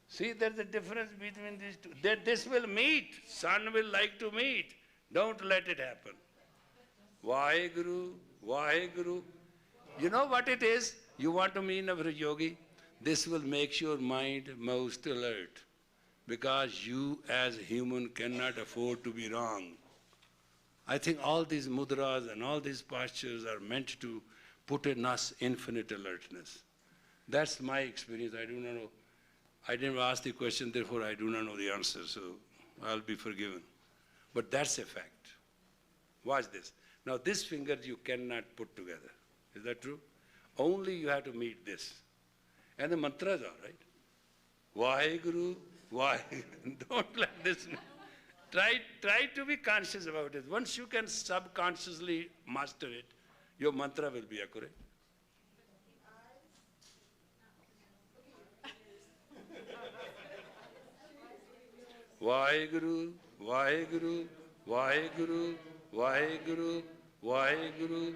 See, there's a difference between these two. That this will meet. Sun will like to meet. Don't let it happen. Vaheguru, Vaheguru. You know what it is? You want to meet a yogi? This will make your mind most alert. Because you as a human cannot afford to be wrong. I think all these mudras and all these postures are meant to put in us infinite alertness. That's my experience. I do not know. I didn't ask the question, therefore I do not know the answer, so I'll be forgiven. But that's a fact. Watch this. Now this finger you cannot put together. Is that true? Only you have to meet this. And the mantras are, right? Vaheguru, Vaheguru. Don't let this. Try to be conscious about it. Once you can subconsciously master it, your mantra will be accurate. Vaheguru, Vaheguru, Vaheguru, Vaheguru, Vaheguru.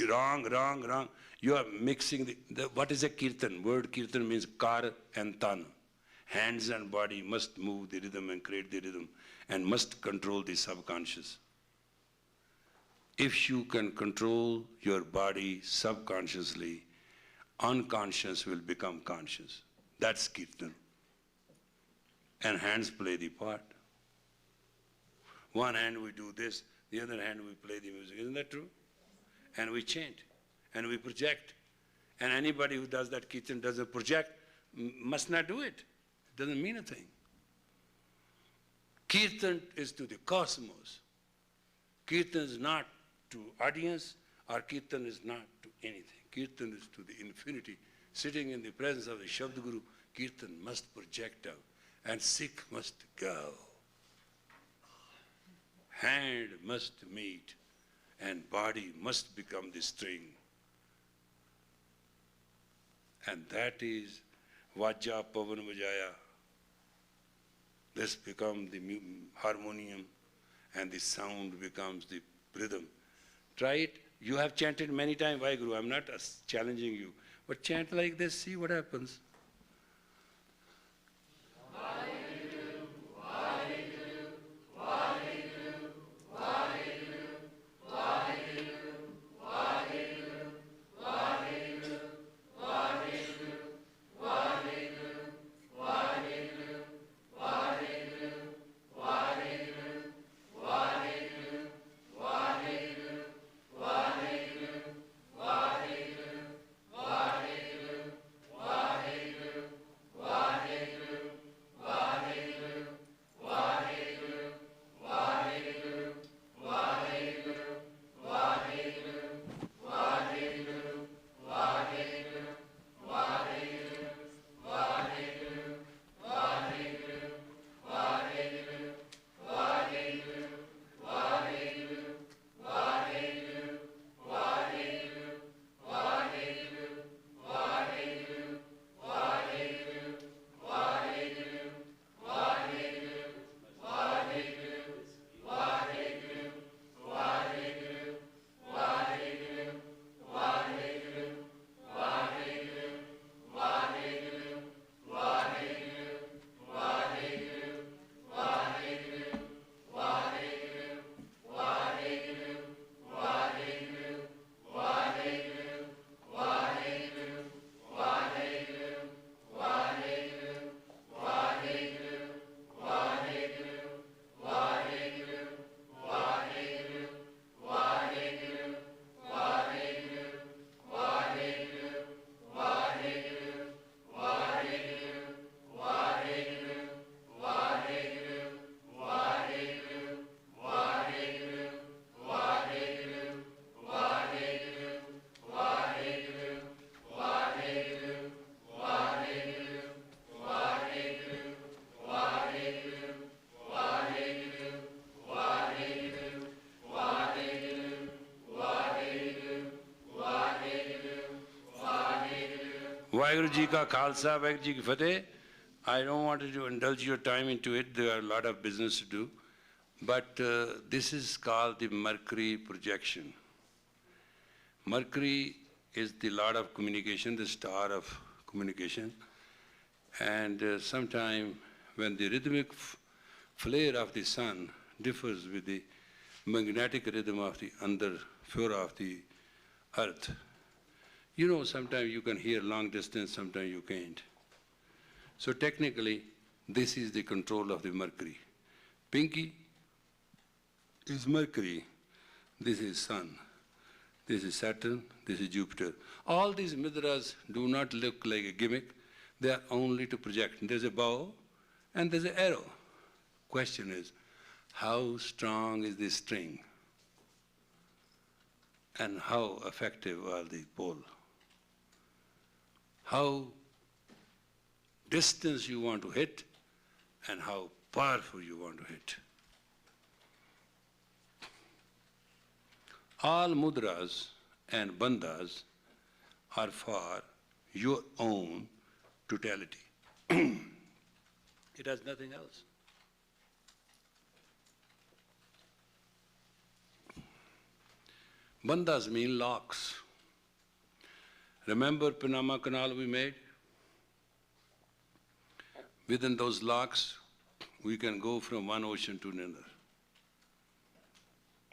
Wrong, wrong, wrong. You are mixing what is a kirtan? Word kirtan means kar and tan. Hands and body must move the rhythm and create the rhythm and must control the subconscious. If you can control your body subconsciously, unconscious will become conscious. That's kirtan. And hands play the part. One hand we do this, the other hand we play the music. Isn't that true? And we chant, and we project. And anybody who does that kirtan doesn't project, must not do it. It doesn't mean a thing. Kirtan is to the cosmos. Kirtan is not to audience, or kirtan is not to anything. Kirtan is to the infinity. Sitting in the presence of the Shabd Guru, kirtan must project out, and Sikh must go. Hand must meet, and body must become the string. And that is Vajja Pavan Vajaya. This becomes the harmonium, and the sound becomes the rhythm. Try it. You have chanted many times, Vaheguru. I'm not challenging you. But chant like this, see what happens. Vaheguru Ji Ka Khalsa, Vaheguru Ji Ki Fateh. I don't want to indulge your time into it. There are a lot of business to do. But this is called the Mercury projection. Mercury is the lord of communication, the star of communication. And sometime when the rhythmic flare of the sun differs with the magnetic rhythm of the underflora of the earth, you know, sometimes you can hear long distance, sometimes you can't. So technically, this is the control of the Mercury. Pinky is Mercury, this is Sun, this is Saturn, this is Jupiter. All these midras do not look like a gimmick, they are only to project. There's a bow and there's an arrow. Question is, how strong is this string? And how effective are the pole? How distance you want to hit and how powerful you want to hit. All mudras and bandhas are for your own totality. It has nothing else. Bandhas mean locks. Remember Panama Canal we made? Within those locks, we can go from one ocean to another.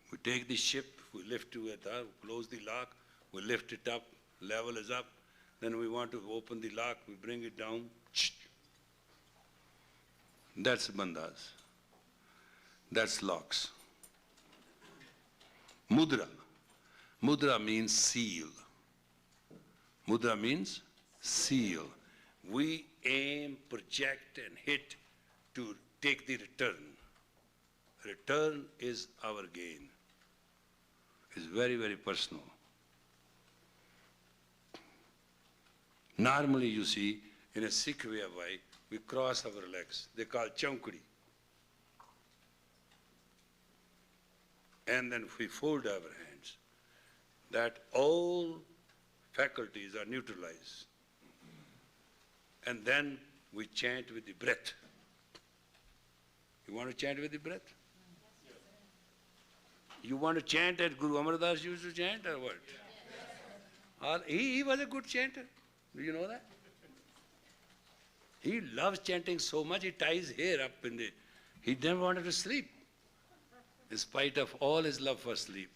We take the ship, we lift it up, close the lock, we lift it up, level is up, then we want to open the lock, we bring it down. That's bandhas. That's locks. Mudra. Mudra means seal. Mudra means seal. We aim, project, and hit to take the return. Return is our gain. It's very, very personal. Normally, you see, in a Sikh way of life, we cross our legs. They call chankudi. And then we fold our hands. That all faculties are neutralized. And then we chant with the breath. You want to chant with the breath? You want to chant as Guru Amar Das used to chant or what? He was a good chanter. Do you know that? He loves chanting so much, he ties hair up in the... He never wanted to sleep, in spite of all his love for sleep.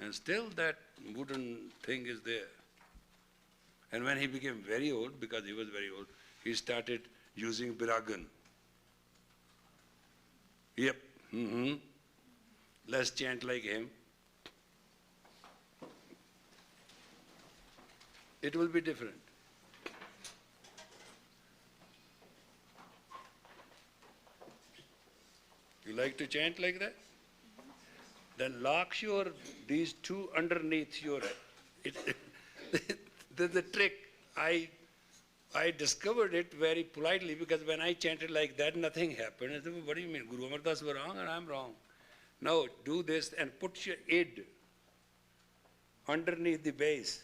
And still that wooden thing is there. And when he became very old, because he was very old, he started using Biragan. Yep, let's chant like him. It will be different. You like to chant like that? Then lock these two underneath your head. The trick, I discovered it very politely because when I chanted like that, nothing happened. I said, what do you mean? Guru Amar Das was wrong and I'm wrong. No, do this and put your id underneath the base.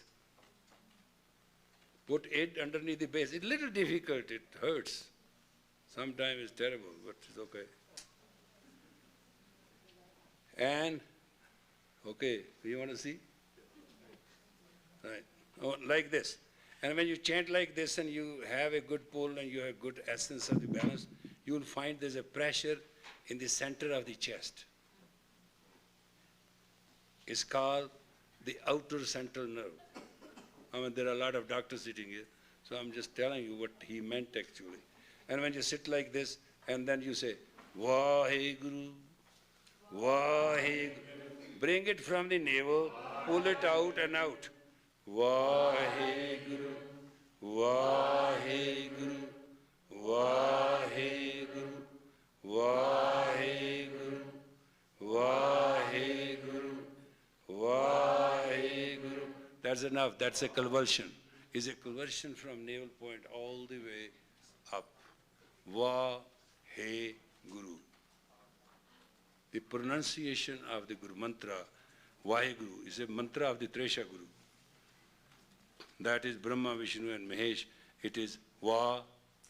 Put id underneath the base. It's a little difficult, it hurts. Sometimes it's terrible, but it's okay. And, okay, you want to see? Right. Oh, like this. And when you chant like this and you have a good pull and you have good essence of the balance, you will find there's a pressure in the center of the chest. It's called the outer central nerve. I mean, there are a lot of doctors sitting here, so I'm just telling you what he meant actually. And when you sit like this, and then you say, Vaheguru, Vaheguru, bring it from the navel, pull it out and out. Vaheguru, Vaheguru, Vaheguru, Vaheguru, Vaheguru, Vaheguru. That's enough. That's a conversion. It's a conversion from navel point all the way up. Vaheguru. The pronunciation of the Guru mantra, Vaheguru, is a mantra of the Tresha Guru. That is Brahma, Vishnu and Mahesh. It is Va,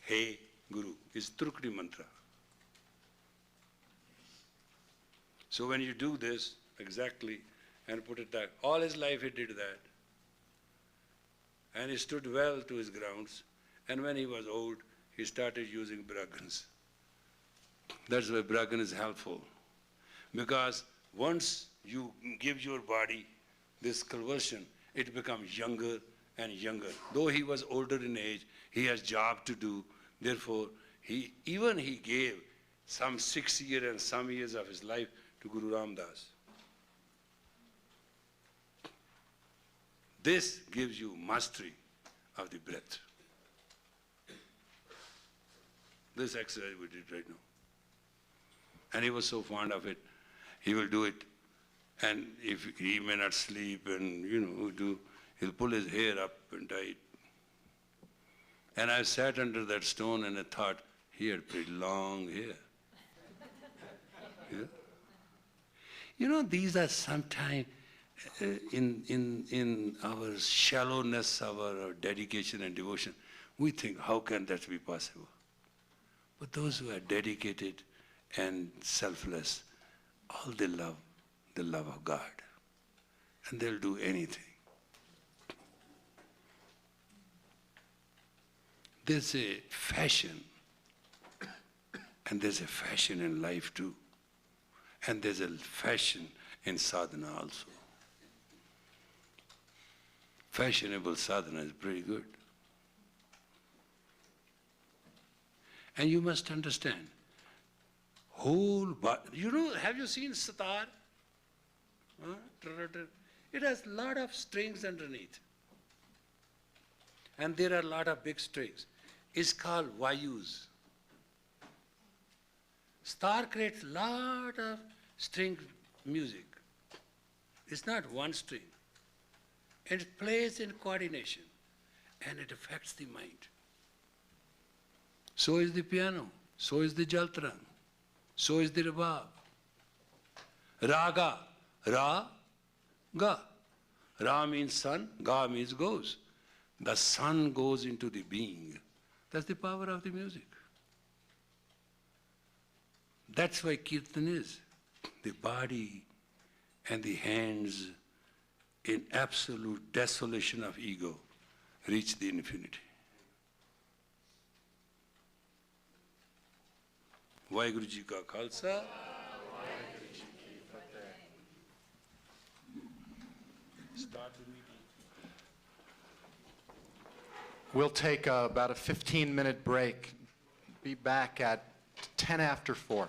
He, Guru. It's Trukti mantra. So when you do this exactly and put it that, all his life he did that. And he stood well to his grounds. And when he was old, he started using Brahmans. That's why Brahman is helpful. Because once you give your body this conversion, it becomes younger and younger. Though he was older in age, he has job to do. Therefore, he gave some 6 years and some years of his life to Guru Ramdas. This gives you mastery of the breath. This exercise we did right now. And he was so fond of it, he will do it. And if he may not sleep and, he'll pull his hair up and tie it. And I sat under that stone and I thought, he had pretty long hair. These are sometimes in our shallowness, our dedication and devotion, we think, how can that be possible? But those who are dedicated and selfless, all they love, the love of God. And they'll do anything. There's a fashion, and there's a fashion in life too. And there's a fashion in sadhana also. Fashionable sadhana is pretty good. And you must understand, whole body, have you seen sitar? It has a lot of strings underneath. And there are a lot of big strings. It's called vayus. Sitar creates a lot of string music. It's not one string. And it plays in coordination. And it affects the mind. So is the piano. So is the jaltran. So is the rabab. Raga. Ra. Ga. Ra means sun. Ga means goes. The sun goes into the being. That's the power of the music. That's why Kirtan is. The body and the hands in absolute desolation of ego reach the infinity. Vaheguru Ji ka Khalsa. Start the meeting. We'll take about a 15-minute break. Be back at 10 after 4.